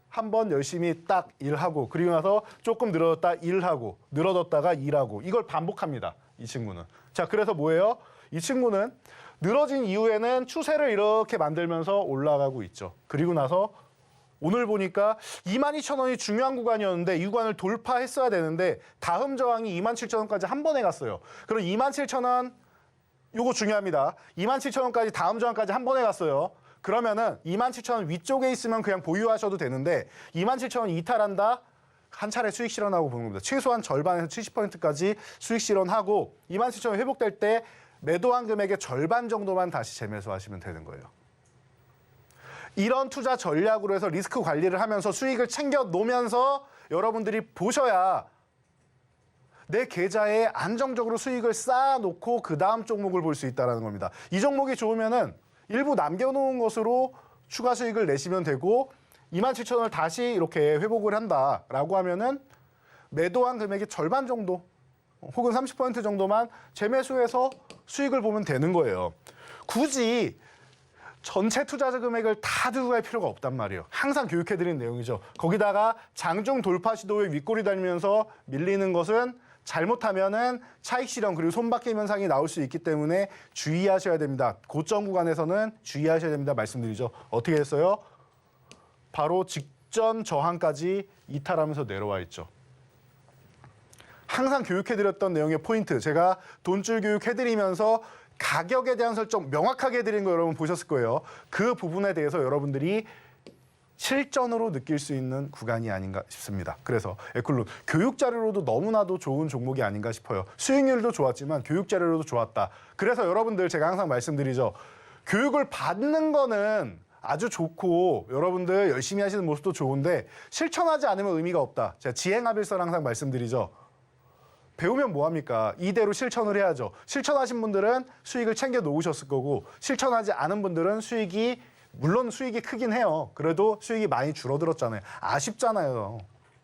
한번 열심히 딱 일하고 그리고 나서 조금 늘어졌다 일하고 늘어졌다가 일하고 이걸 반복합니다. 이 친구는. 자, 그래서 뭐예요? 이 친구는 늘어진 이후에는 추세를 이렇게 만들면서 올라가고 있죠. 그리고 나서 오늘 보니까 22,000원이 중요한 구간이었는데 이 구간을 돌파했어야 되는데 다음 저항이 27,000원까지 한 번에 갔어요. 그럼 27,000원 요거 중요합니다. 27,000원까지 다음 저항까지 한 번에 갔어요. 그러면은 27,000원 위쪽에 있으면 그냥 보유하셔도 되는데 27,000원 이탈한다? 한 차례 수익 실현하고 보는 겁니다. 최소한 절반에서 70%까지 수익 실현하고 27,000원 회복될 때 매도한 금액의 절반 정도만 다시 재매수하시면 되는 거예요. 이런 투자 전략으로 해서 리스크 관리를 하면서 수익을 챙겨 놓으면서 여러분들이 보셔야 내 계좌에 안정적으로 수익을 쌓아놓고 그 다음 종목을 볼 수 있다는 겁니다. 이 종목이 좋으면은 일부 남겨놓은 것으로 추가 수익을 내시면 되고 27,000원을 다시 이렇게 회복을 한다라고 하면은 매도한 금액의 절반 정도 혹은 30% 정도만 재매수해서 수익을 보면 되는 거예요. 굳이 전체 투자자 금액을 다 들고 갈 필요가 없단 말이에요. 항상 교육해드리는 내용이죠. 거기다가 장중 돌파 시도에 윗골이 달리면서 밀리는 것은 잘못하면은 차익 실현 그리고 손바뀜 현상이 나올 수 있기 때문에 주의하셔야 됩니다. 고점 구간에서는 주의하셔야 됩니다. 말씀드리죠. 어떻게 했어요? 바로 직전 저항까지 이탈하면서 내려와 있죠. 항상 교육해드렸던 내용의 포인트. 제가 돈줄 교육해드리면서 가격에 대한 설정 명확하게 해드린 거 여러분 보셨을 거예요. 그 부분에 대해서 여러분들이 실전으로 느낄 수 있는 구간이 아닌가 싶습니다. 그래서 에클론 교육 자료로도 너무나도 좋은 종목이 아닌가 싶어요. 수익률도 좋았지만 교육 자료로도 좋았다. 그래서 여러분들 제가 항상 말씀드리죠. 교육을 받는 거는 아주 좋고 여러분들 열심히 하시는 모습도 좋은데 실천하지 않으면 의미가 없다. 제가 지행합일설 항상 말씀드리죠. 배우면 뭐합니까? 이대로 실천을 해야죠. 실천하신 분들은 수익을 챙겨 놓으셨을 거고 실천하지 않은 분들은 물론 수익이 크긴 해요. 그래도 수익이 많이 줄어들었잖아요. 아쉽잖아요.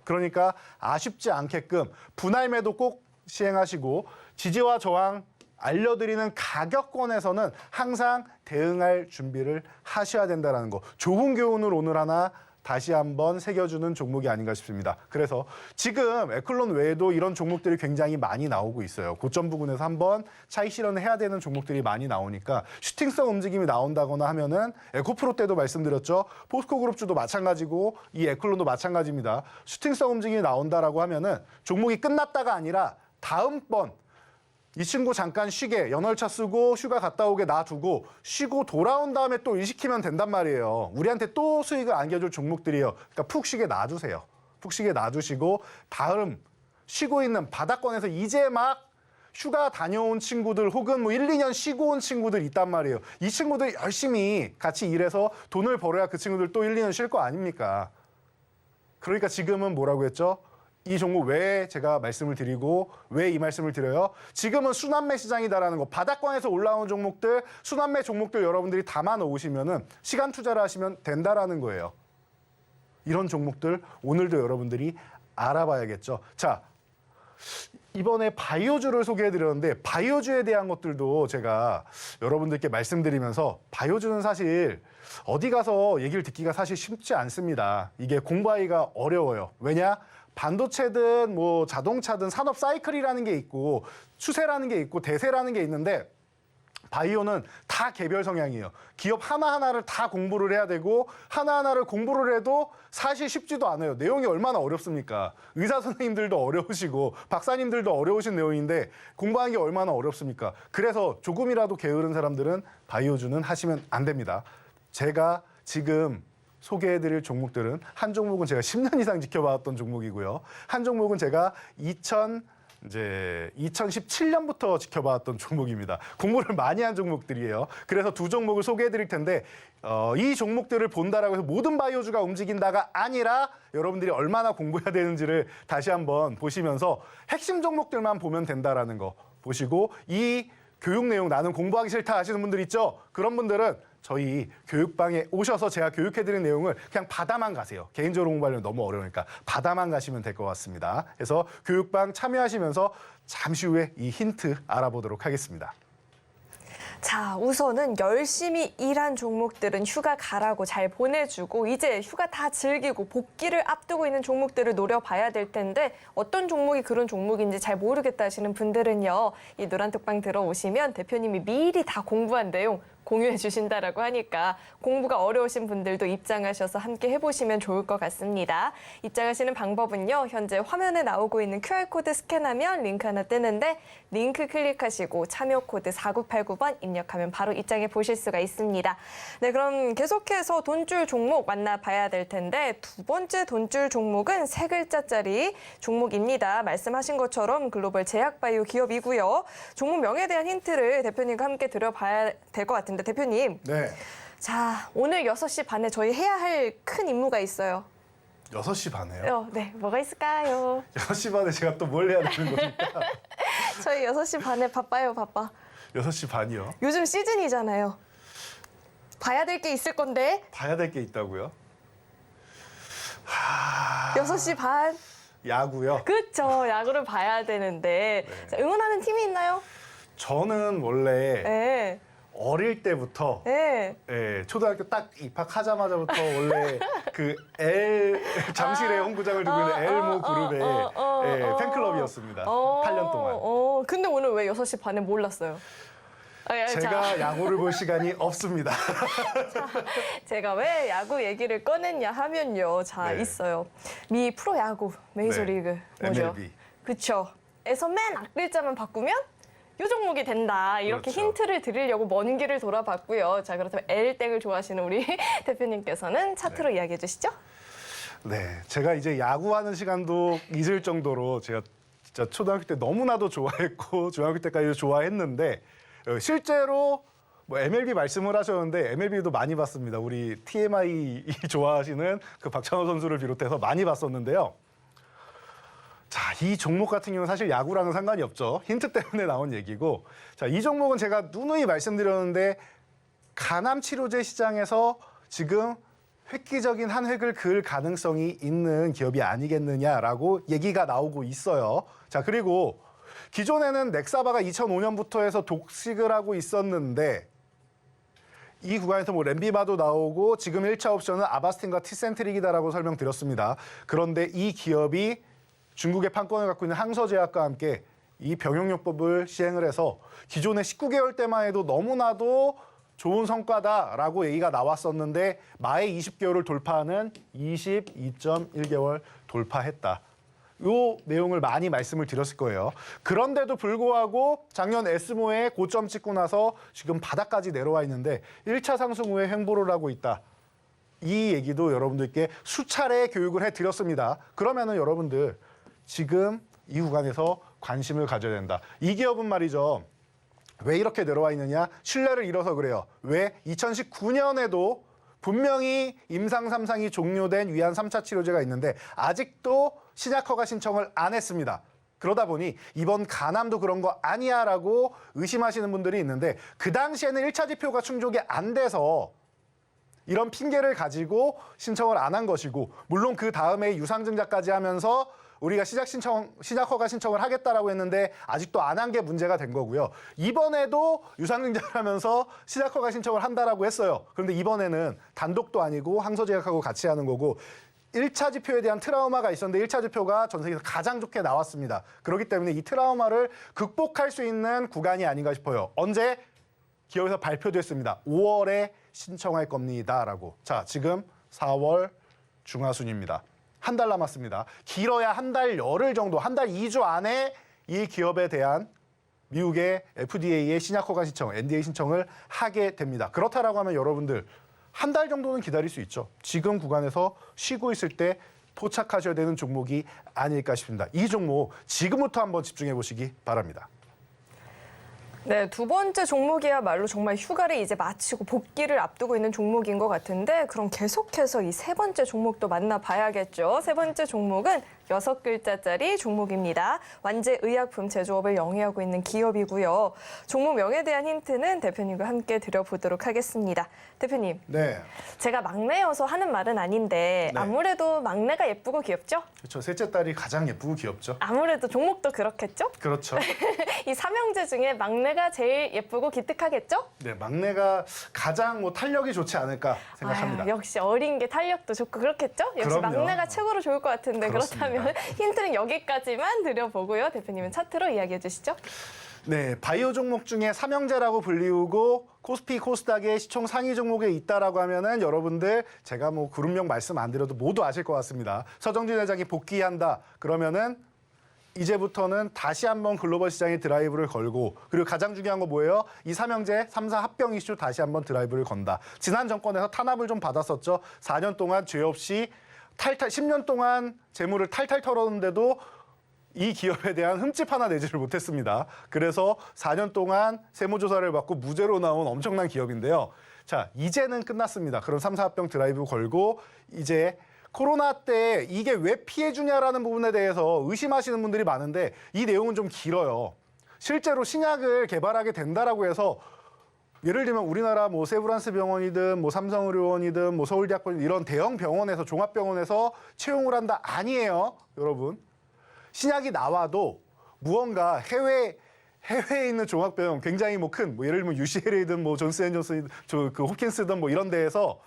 그러니까 아쉽지 않게끔 분할 매도 꼭 시행하시고 지지와 저항 알려드리는 가격권에서는 항상 대응할 준비를 하셔야 된다는 거. 좋은 교훈을 오늘 하나 다시 한번 새겨주는 종목이 아닌가 싶습니다. 그래서 지금 에클론 외에도 이런 종목들이 굉장히 많이 나오고 있어요. 고점 부근에서 한번 차익 실현을 해야 되는 종목들이 많이 나오니까 슈팅성 움직임이 나온다거나 하면은 에코프로 때도 말씀드렸죠. 포스코그룹주도 마찬가지고 이 에클론도 마찬가지입니다. 슈팅성 움직임이 나온다라고 하면은 종목이 끝났다가 아니라 다음번 이 친구 잠깐 쉬게 연월차 쓰고 휴가 갔다 오게 놔두고 쉬고 돌아온 다음에 또 일시키면 된단 말이에요. 우리한테 또 수익을 안겨줄 종목들이에요. 그러니까 푹 쉬게 놔두세요. 푹 쉬게 놔두시고 다음 쉬고 있는 바닥권에서 이제 막 휴가 다녀온 친구들 혹은 뭐 1, 2년 쉬고 온 친구들 있단 말이에요. 이 친구들 열심히 같이 일해서 돈을 벌어야 그 친구들 또 1, 2년 쉴 거 아닙니까? 그러니까 지금은 뭐라고 했죠? 이 종목 왜 제가 말씀을 드리고 왜 이 말씀을 드려요? 지금은 순환매 시장이다라는 거. 바닥권에서 올라온 종목들, 순환매 종목들 여러분들이 담아 놓으시면은 시간 투자를 하시면 된다라는 거예요. 이런 종목들 오늘도 여러분들이 알아봐야겠죠. 자, 이번에 바이오주를 소개해 드렸는데 바이오주에 대한 것들도 제가 여러분들께 말씀드리면서 바이오주는 사실 어디 가서 얘기를 듣기가 사실 쉽지 않습니다. 이게 공부하기가 어려워요. 왜냐? 반도체든 뭐 자동차든 산업 사이클이라는 게 있고 추세라는 게 있고 대세라는 게 있는데 바이오는 다 개별 성향이에요. 기업 하나하나를 다 공부를 해야 되고 하나하나를 공부를 해도 사실 쉽지도 않아요. 내용이 얼마나 어렵습니까? 의사 선생님들도 어려우시고 박사님들도 어려우신 내용인데 공부하는 게 얼마나 어렵습니까? 그래서 조금이라도 게으른 사람들은 바이오주는 하시면 안 됩니다. 제가 지금 소개해드릴 종목들은 한 종목은 제가 10년 이상 지켜봤던 종목이고요. 한 종목은 제가 2017년부터 지켜봤던 종목입니다. 공부를 많이 한 종목들이에요. 그래서 두 종목을 소개해드릴 텐데 이 종목들을 본다라고 해서 모든 바이오주가 움직인다가 아니라 여러분들이 얼마나 공부해야 되는지를 다시 한번 보시면서 핵심 종목들만 보면 된다라는 거 보시고 이 교육 내용 나는 공부하기 싫다 하시는 분들 있죠? 그런 분들은 저희 교육방에 오셔서 제가 교육해드린 내용을 그냥 받아만 가세요. 개인적으로 공부하려면 너무 어려우니까 받아만 가시면 될 것 같습니다. 그래서 교육방 참여하시면서 잠시 후에 이 힌트 알아보도록 하겠습니다. 자, 우선은 열심히 일한 종목들은 휴가 가라고 잘 보내주고 이제 휴가 다 즐기고 복귀를 앞두고 있는 종목들을 노려봐야 될 텐데 어떤 종목이 그런 종목인지 잘 모르겠다 하시는 분들은요. 이 노란톡방 들어오시면 대표님이 미리 다 공부한 내용 공유해 주신다라고 하니까 공부가 어려우신 분들도 입장하셔서 함께 해보시면 좋을 것 같습니다. 입장하시는 방법은요. 현재 화면에 나오고 있는 QR코드 스캔하면 링크 하나 뜨는데 링크 클릭하시고 참여 코드 4989번 입력하면 바로 입장해 보실 수가 있습니다. 네, 그럼 계속해서 돈줄 종목 만나봐야 될 텐데 두 번째 돈줄 종목은 세 글자짜리 종목입니다. 말씀하신 것처럼 글로벌 제약바이오 기업이고요. 종목 명에 대한 힌트를 대표님과 함께 드려봐야 될 것 같은데 대표님. 네. 자, 오늘 6시 반에 저희 해야 할 큰 임무가 있어요. 6시 반에요? 네, 뭐가 있을까요? 6시 반에 제가 또 뭘 해야 되는 겁니까? 저희 6시 반에 바빠요, 바빠. 6시 반이요? 요즘 시즌이잖아요. 봐야 될 게 있을 건데. 봐야 될 게 있다고요? 6시 반. 야구요? 그쵸, 야구를 봐야 되는데. 네. 자, 응원하는 팀이 있나요? 저는 원래 네. 어릴 때부터 네. 초등학교 딱 입학하자마자부터 원래 그 잠실에 홈구장을 두고 있는 엘모 그룹의 팬클럽이었습니다. 8년 동안. 근데 오늘 왜 6시 반에 몰랐어요? 제가 야구를 볼 시간이 없습니다. 제가 왜 야구 얘기를 꺼냈냐 하면요. 자, 네. 있어요. 미 프로야구, 메이저리그. 뭐죠? MLB. 그쵸. 에서 맨 앞글자만 바꾸면 요 종목이 된다. 이렇게 그렇죠. 힌트를 드리려고 먼 길을 돌아봤고요. 자, 그렇다면 L땡을 좋아하시는 우리 대표님께서는 차트로 이야기해 주시죠. 네, 제가 이제 야구하는 시간도 잊을 정도로 제가 진짜 초등학교 때 너무나도 좋아했고 중학교 때까지도 좋아했는데 실제로 뭐 MLB 말씀을 하셨는데 MLB도 많이 봤습니다. 우리 TMI 좋아하시는 그 박찬호 선수를 비롯해서 많이 봤었는데요. 자, 이 종목 같은 경우는 사실 야구랑은 상관이 없죠. 힌트 때문에 나온 얘기고. 자, 이 종목은 제가 누누이 말씀드렸는데 간암 치료제 시장에서 지금 획기적인 한 획을 그을 가능성이 있는 기업이 아니겠느냐라고 얘기가 나오고 있어요. 자, 그리고 기존에는 넥사바가 2005년부터 해서 독식을 하고 있었는데 이 구간에서 뭐 렌비마도 나오고 지금 1차 옵션은 아바스틴과 티센트릭이다라고 설명드렸습니다. 그런데 이 기업이 중국의 판권을 갖고 있는 항서제약과 함께 이 병용요법을 시행을 해서 기존의 19개월 때만 해도 너무나도 좋은 성과다라고 얘기가 나왔었는데 마의 20개월을 돌파하는 22.1개월 돌파했다. 요 내용을 많이 말씀을 드렸을 거예요. 그런데도 불구하고 작년 에스모에 고점 찍고 나서 지금 바닥까지 내려와 있는데 1차 상승 후에 횡보를 하고 있다. 이 얘기도 여러분들께 수차례 교육을 해드렸습니다. 그러면은 여러분들 지금 이 구간에서 관심을 가져야 된다. 이 기업은 말이죠. 왜 이렇게 내려와 있느냐? 신뢰를 잃어서 그래요. 왜? 2019년에도 분명히 임상 3상이 종료된 위안 3차 치료제가 있는데 아직도 신약 허가 신청을 안 했습니다. 그러다 보니 이번 간암도 그런 거 아니야 라고 의심하시는 분들이 있는데 그 당시에는 1차 지표가 충족이 안 돼서 이런 핑계를 가지고 신청을 안 한 것이고 물론 그 다음에 유상증자까지 하면서 우리가 신약 허가 신청을 하겠다라고 했는데 아직도 안 한 게 문제가 된 거고요. 이번에도 유상증자를 하면서 신약 허가 신청을 한다라고 했어요. 그런데 이번에는 단독도 아니고 항서제약하고 같이 하는 거고 1차 지표에 대한 트라우마가 있었는데 1차 지표가 전 세계에서 가장 좋게 나왔습니다. 그렇기 때문에 이 트라우마를 극복할 수 있는 구간이 아닌가 싶어요. 언제? 기업에서 발표됐습니다. 5월에 신청할 겁니다라고. 자, 지금 4월 중하순입니다. 한 달 남았습니다. 길어야 한 달 열흘 정도, 한 달 2주 안에 이 기업에 대한 미국의 FDA의 신약 허가 신청, NDA 신청을 하게 됩니다. 그렇다라고 하면 여러분들 한 달 정도는 기다릴 수 있죠. 지금 구간에서 쉬고 있을 때 포착하셔야 되는 종목이 아닐까 싶습니다. 이 종목 지금부터 한번 집중해 보시기 바랍니다. 네, 두 번째 종목이야말로 정말 휴가를 이제 마치고 복귀를 앞두고 있는 종목인 것 같은데 그럼 계속해서 이 세 번째 종목도 만나봐야겠죠. 세 번째 종목은 6글자짜리 종목입니다. 완제 의약품 제조업을 영위하고 있는 기업이고요. 종목 명에 대한 힌트는 대표님과 함께 드려보도록 하겠습니다. 대표님, 네. 제가 막내여서 하는 말은 아닌데 네. 아무래도 막내가 예쁘고 귀엽죠? 그렇죠. 셋째 딸이 가장 예쁘고 귀엽죠. 아무래도 종목도 그렇겠죠? 그렇죠. 이 삼형제 중에 막내가 제일 예쁘고 기특하겠죠? 네, 막내가 가장 뭐 탄력이 좋지 않을까 생각합니다. 아유, 역시 어린 게 탄력도 좋고 그렇겠죠? 역시 그럼요. 막내가 최고로 좋을 것 같은데 그렇습니다. 그렇다면 힌트는 여기까지만 드려보고요. 대표님은 차트로 이야기해 주시죠. 네, 바이오 종목 중에 삼형제라고 불리우고 코스피, 코스닥의 시총 상위 종목에 있다라고 하면은 여러분들 제가 뭐 그룹명 말씀 안 드려도 모두 아실 것 같습니다. 서정진 회장이 복귀한다 그러면은 이제부터는 다시 한번 글로벌 시장에 드라이브를 걸고 그리고 가장 중요한 거 뭐예요? 이 삼형제 3사 합병 이슈 다시 한번 드라이브를 건다. 지난 정권에서 탄압을 좀 받았었죠. 4년 동안 죄 없이 10년 동안 재물을 탈탈 털었는데도 이 기업에 대한 흠집 하나 내지를 못했습니다. 그래서 4년 동안 세무조사를 받고 무죄로 나온 엄청난 기업인데요. 자, 이제는 끝났습니다. 그럼 3사 합병 드라이브 걸고 이제 코로나 때 이게 왜 피해주냐라는 부분에 대해서 의심하시는 분들이 많은데 이 내용은 좀 길어요. 실제로 신약을 개발하게 된다라고 해서 예를 들면 우리나라 뭐 세브란스 병원이든 뭐 삼성의료원이든 뭐 서울대학병원 이런 대형 병원에서 종합병원에서 채용을 한다 아니에요, 여러분. 신약이 나와도 무언가 해외에 있는 종합병원 굉장히 뭐 큰 뭐 예를 들면 UCL이든 뭐 존스앤존슨 그 홉킨스든 뭐 이런 데에서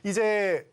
이제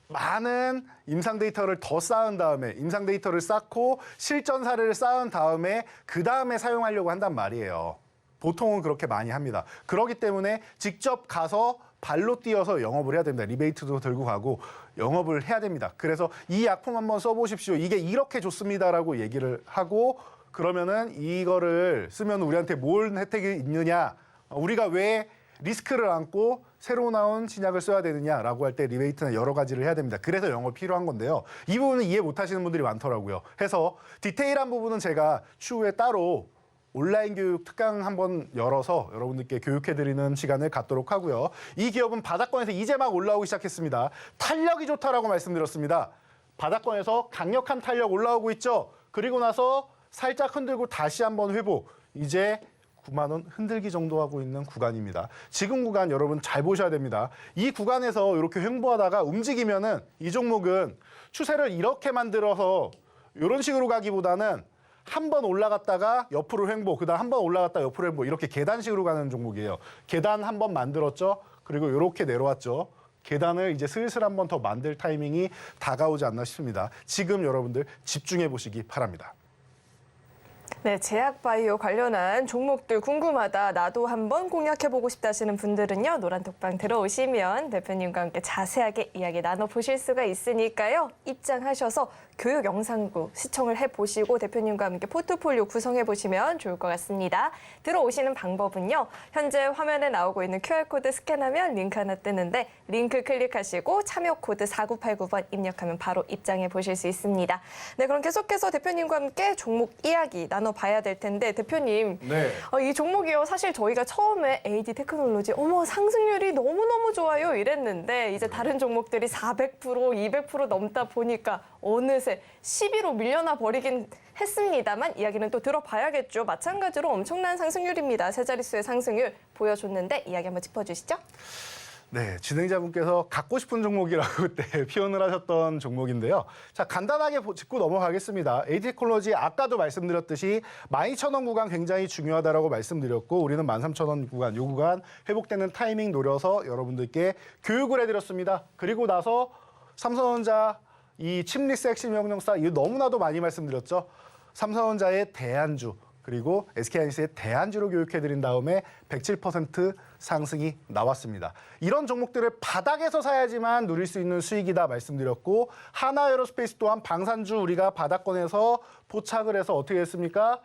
많은 임상 데이터를 더 쌓은 다음에 임상 데이터를 쌓고 실전 사례를 쌓은 다음에 그 다음에 사용하려고 한단 말이에요. 보통은 그렇게 많이 합니다. 그렇기 때문에 직접 가서 발로 뛰어서 영업을 해야 됩니다. 리베이트도 들고 가고 영업을 해야 됩니다. 그래서 이 약품 한번 써보십시오. 이게 이렇게 좋습니다라고 얘기를 하고 그러면은 이거를 쓰면 우리한테 뭘 혜택이 있느냐? 우리가 왜 리스크를 안고 새로 나온 신약을 써야 되느냐라고 할 때 리베이트나 여러 가지를 해야 됩니다. 그래서 영업이 필요한 건데요. 이 부분은 이해 못하시는 분들이 많더라고요. 해서 디테일한 부분은 제가 추후에 따로 온라인 교육 특강 한번 열어서 여러분들께 교육해드리는 시간을 갖도록 하고요. 이 기업은 바닥권에서 이제 막 올라오기 시작했습니다. 탄력이 좋다라고 말씀드렸습니다. 바닥권에서 강력한 탄력 올라오고 있죠. 그리고 나서 살짝 흔들고 다시 한번 회복. 이제 9만 원 흔들기 정도 하고 있는 구간입니다. 지금 구간 여러분 잘 보셔야 됩니다. 이 구간에서 이렇게 횡보하다가 움직이면은 이 종목은 추세를 이렇게 만들어서 이런 식으로 가기보다는 한 번 올라갔다가 옆으로 횡보, 그다음 한 번 올라갔다 옆으로 횡보 이렇게 계단식으로 가는 종목이에요. 계단 한 번 만들었죠. 그리고 이렇게 내려왔죠. 계단을 이제 슬슬 한 번 더 만들 타이밍이 다가오지 않나 싶습니다. 지금 여러분들 집중해 보시기 바랍니다. 네, 제약바이오 관련한 종목들 궁금하다, 나도 한번 공략해보고 싶다 하시는 분들은요, 노란톡방 들어오시면 대표님과 함께 자세하게 이야기 나눠보실 수가 있으니까요. 입장하셔서 교육 영상도 시청을 해보시고 대표님과 함께 포트폴리오 구성해보시면 좋을 것 같습니다. 들어오시는 방법은요, 현재 화면에 나오고 있는 QR코드 스캔하면 링크 하나 뜨는데 링크 클릭하시고 참여 코드 4989번 입력하면 바로 입장해 보실 수 있습니다. 네, 그럼 계속해서 대표님과 함께 종목 이야기 나눠봐야 될 텐데 대표님, 네. 이 종목이요, 사실 저희가 처음에 AD 테크놀로지 상승률이 너무너무 좋아요 이랬는데 이제 다른 종목들이 400%, 200% 넘다 보니까 어느새 10위로 밀려나 버리긴 했습니다만 이야기는 또 들어봐야겠죠. 마찬가지로 엄청난 상승률입니다. 세 자릿수의 상승률 보여줬는데 이야기 한번 짚어주시죠. 네, 진행자분께서 갖고 싶은 종목이라고 그때 표현을 하셨던 종목인데요. 자, 간단하게 짚고 넘어가겠습니다. AD테크놀로지 아까도 말씀드렸듯이 12,000원 구간 굉장히 중요하다라고 말씀드렸고 우리는 13,000원 구간, 이 구간 회복되는 타이밍 노려서 여러분들께 교육을 해드렸습니다. 그리고 나서 삼성전자 이 칩리스 핵심 혁명사 이거 너무나도 많이 말씀드렸죠. 삼성전자의 대안주 그리고 SK하이닉스의 대안주로 교육해드린 다음에 107% 상승이 나왔습니다. 이런 종목들을 바닥에서 사야지만 누릴 수 있는 수익이다 말씀드렸고 하나에어로스페이스 또한 방산주 우리가 바닥권에서 포착을 해서 어떻게 했습니까?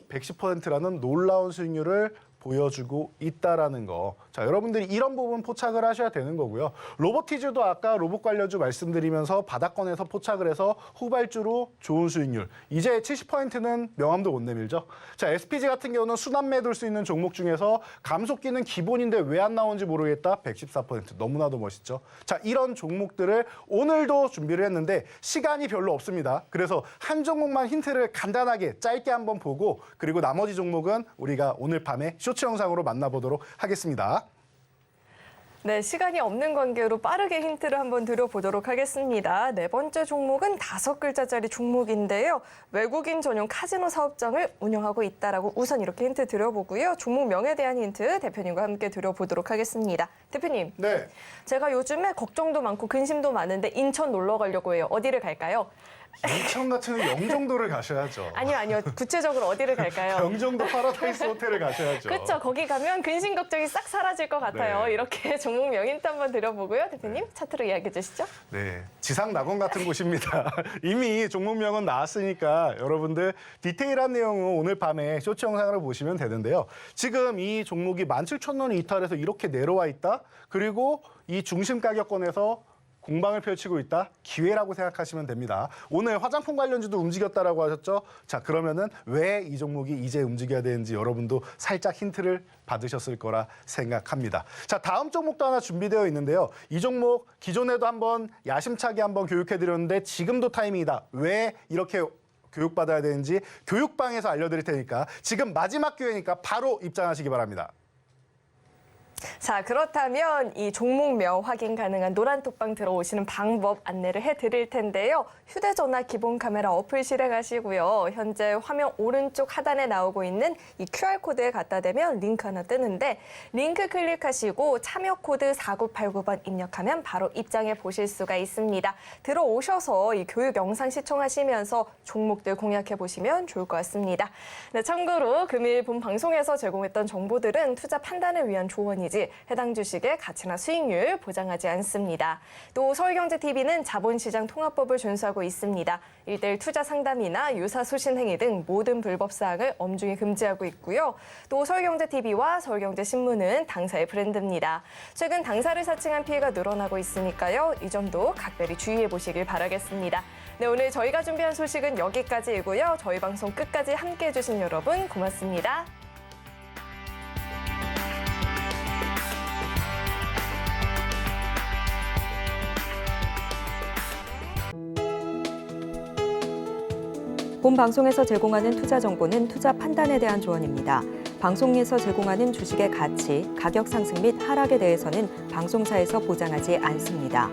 110%라는 놀라운 수익률을 보여주고 있다라는 거. 자, 여러분들이 이런 부분 포착을 하셔야 되는 거고요. 로보티즈도 아까 로봇 관련주 말씀드리면서 바닥권에서 포착을 해서 후발주로 좋은 수익률. 이제 70%는 명함도 못 내밀죠. 자, SPG 같은 경우는 순환매 돌 수 있는 종목 중에서 감속기는 기본인데 왜 안 나오는지 모르겠다. 114%. 너무나도 멋있죠. 자, 이런 종목들을 오늘도 준비를 했는데 시간이 별로 없습니다. 그래서 한 종목만 힌트를 간단하게 짧게 한번 보고 그리고 나머지 종목은 우리가 오늘 밤에 쇼츠 영상으로 만나보도록 하겠습니다. 네, 시간이 없는 관계로 빠르게 힌트를 한번 드려보도록 하겠습니다. 네 번째 종목은 5글자짜리 종목인데요. 외국인 전용 카지노 사업장을 운영하고 있다라고 우선 이렇게 힌트 드려보고요. 종목명에 대한 힌트 대표님과 함께 드려보도록 하겠습니다. 대표님, 네. 제가 요즘에 걱정도 많고 근심도 많은데 인천 놀러 가려고 해요. 어디를 갈까요? 인천 같은 경우 영종도를 가셔야죠. 아니요. 구체적으로 어디를 갈까요? 영종도 파라다이스 호텔을 가셔야죠. 그렇죠. 거기 가면 근심 걱정이 싹 사라질 것 같아요. 네. 이렇게 종목명 힌트 한번 드려보고요. 대표님, 차트로 이야기해 주시죠. 네, 지상낙원 같은 곳입니다. 이미 종목명은 나왔으니까 여러분들 디테일한 내용은 오늘 밤에 쇼츠 영상으로 보시면 되는데요. 지금 이 종목이 17,000원이 이탈해서 이렇게 내려와 있다. 그리고 이 중심 가격권에서 공방을 펼치고 있다. 기회라고 생각하시면 됩니다. 오늘 화장품 관련주도 움직였다라고 하셨죠? 자, 그러면은 왜 이 종목이 이제 움직여야 되는지 여러분도 살짝 힌트를 받으셨을 거라 생각합니다. 자, 다음 종목도 하나 준비되어 있는데요. 이 종목 기존에도 한번 야심차게 한번 교육해드렸는데 지금도 타이밍이다. 왜 이렇게 교육받아야 되는지 교육방에서 알려드릴 테니까 지금 마지막 기회니까 바로 입장하시기 바랍니다. 자, 그렇다면 이 종목명 확인 가능한 노란톡방 들어오시는 방법 안내를 해드릴 텐데요. 휴대전화 기본 카메라 어플 실행하시고요. 현재 화면 오른쪽 하단에 나오고 있는 이 QR코드에 갖다 대면 링크 하나 뜨는데 링크 클릭하시고 참여 코드 4989번 입력하면 바로 입장해 보실 수가 있습니다. 들어오셔서 이 교육 영상 시청하시면서 종목들 공략해 보시면 좋을 것 같습니다. 네, 참고로 금일 본 방송에서 제공했던 정보들은 투자 판단을 위한 조언이 뿐이지 해당 주식의 가치나 수익률 보장하지 않습니다. 또 서울경제TV는 자본시장 통합법을 준수하고 있습니다. 1:1 투자 상담이나 유사 수신 행위 등 모든 불법 사항을 엄중히 금지하고 있고요. 또 서울경제TV와 서울경제신문은 당사의 브랜드입니다. 최근 당사를 사칭한 피해가 늘어나고 있으니까요. 이 점도 각별히 주의해 보시길 바라겠습니다. 네, 오늘 저희가 준비한 소식은 여기까지이고요. 저희 방송 끝까지 함께해 주신 여러분 고맙습니다. 본 방송에서 제공하는 투자 정보는 투자 판단에 대한 조언입니다. 방송에서 제공하는 주식의 가치, 가격 상승 및 하락에 대해서는 방송사에서 보장하지 않습니다.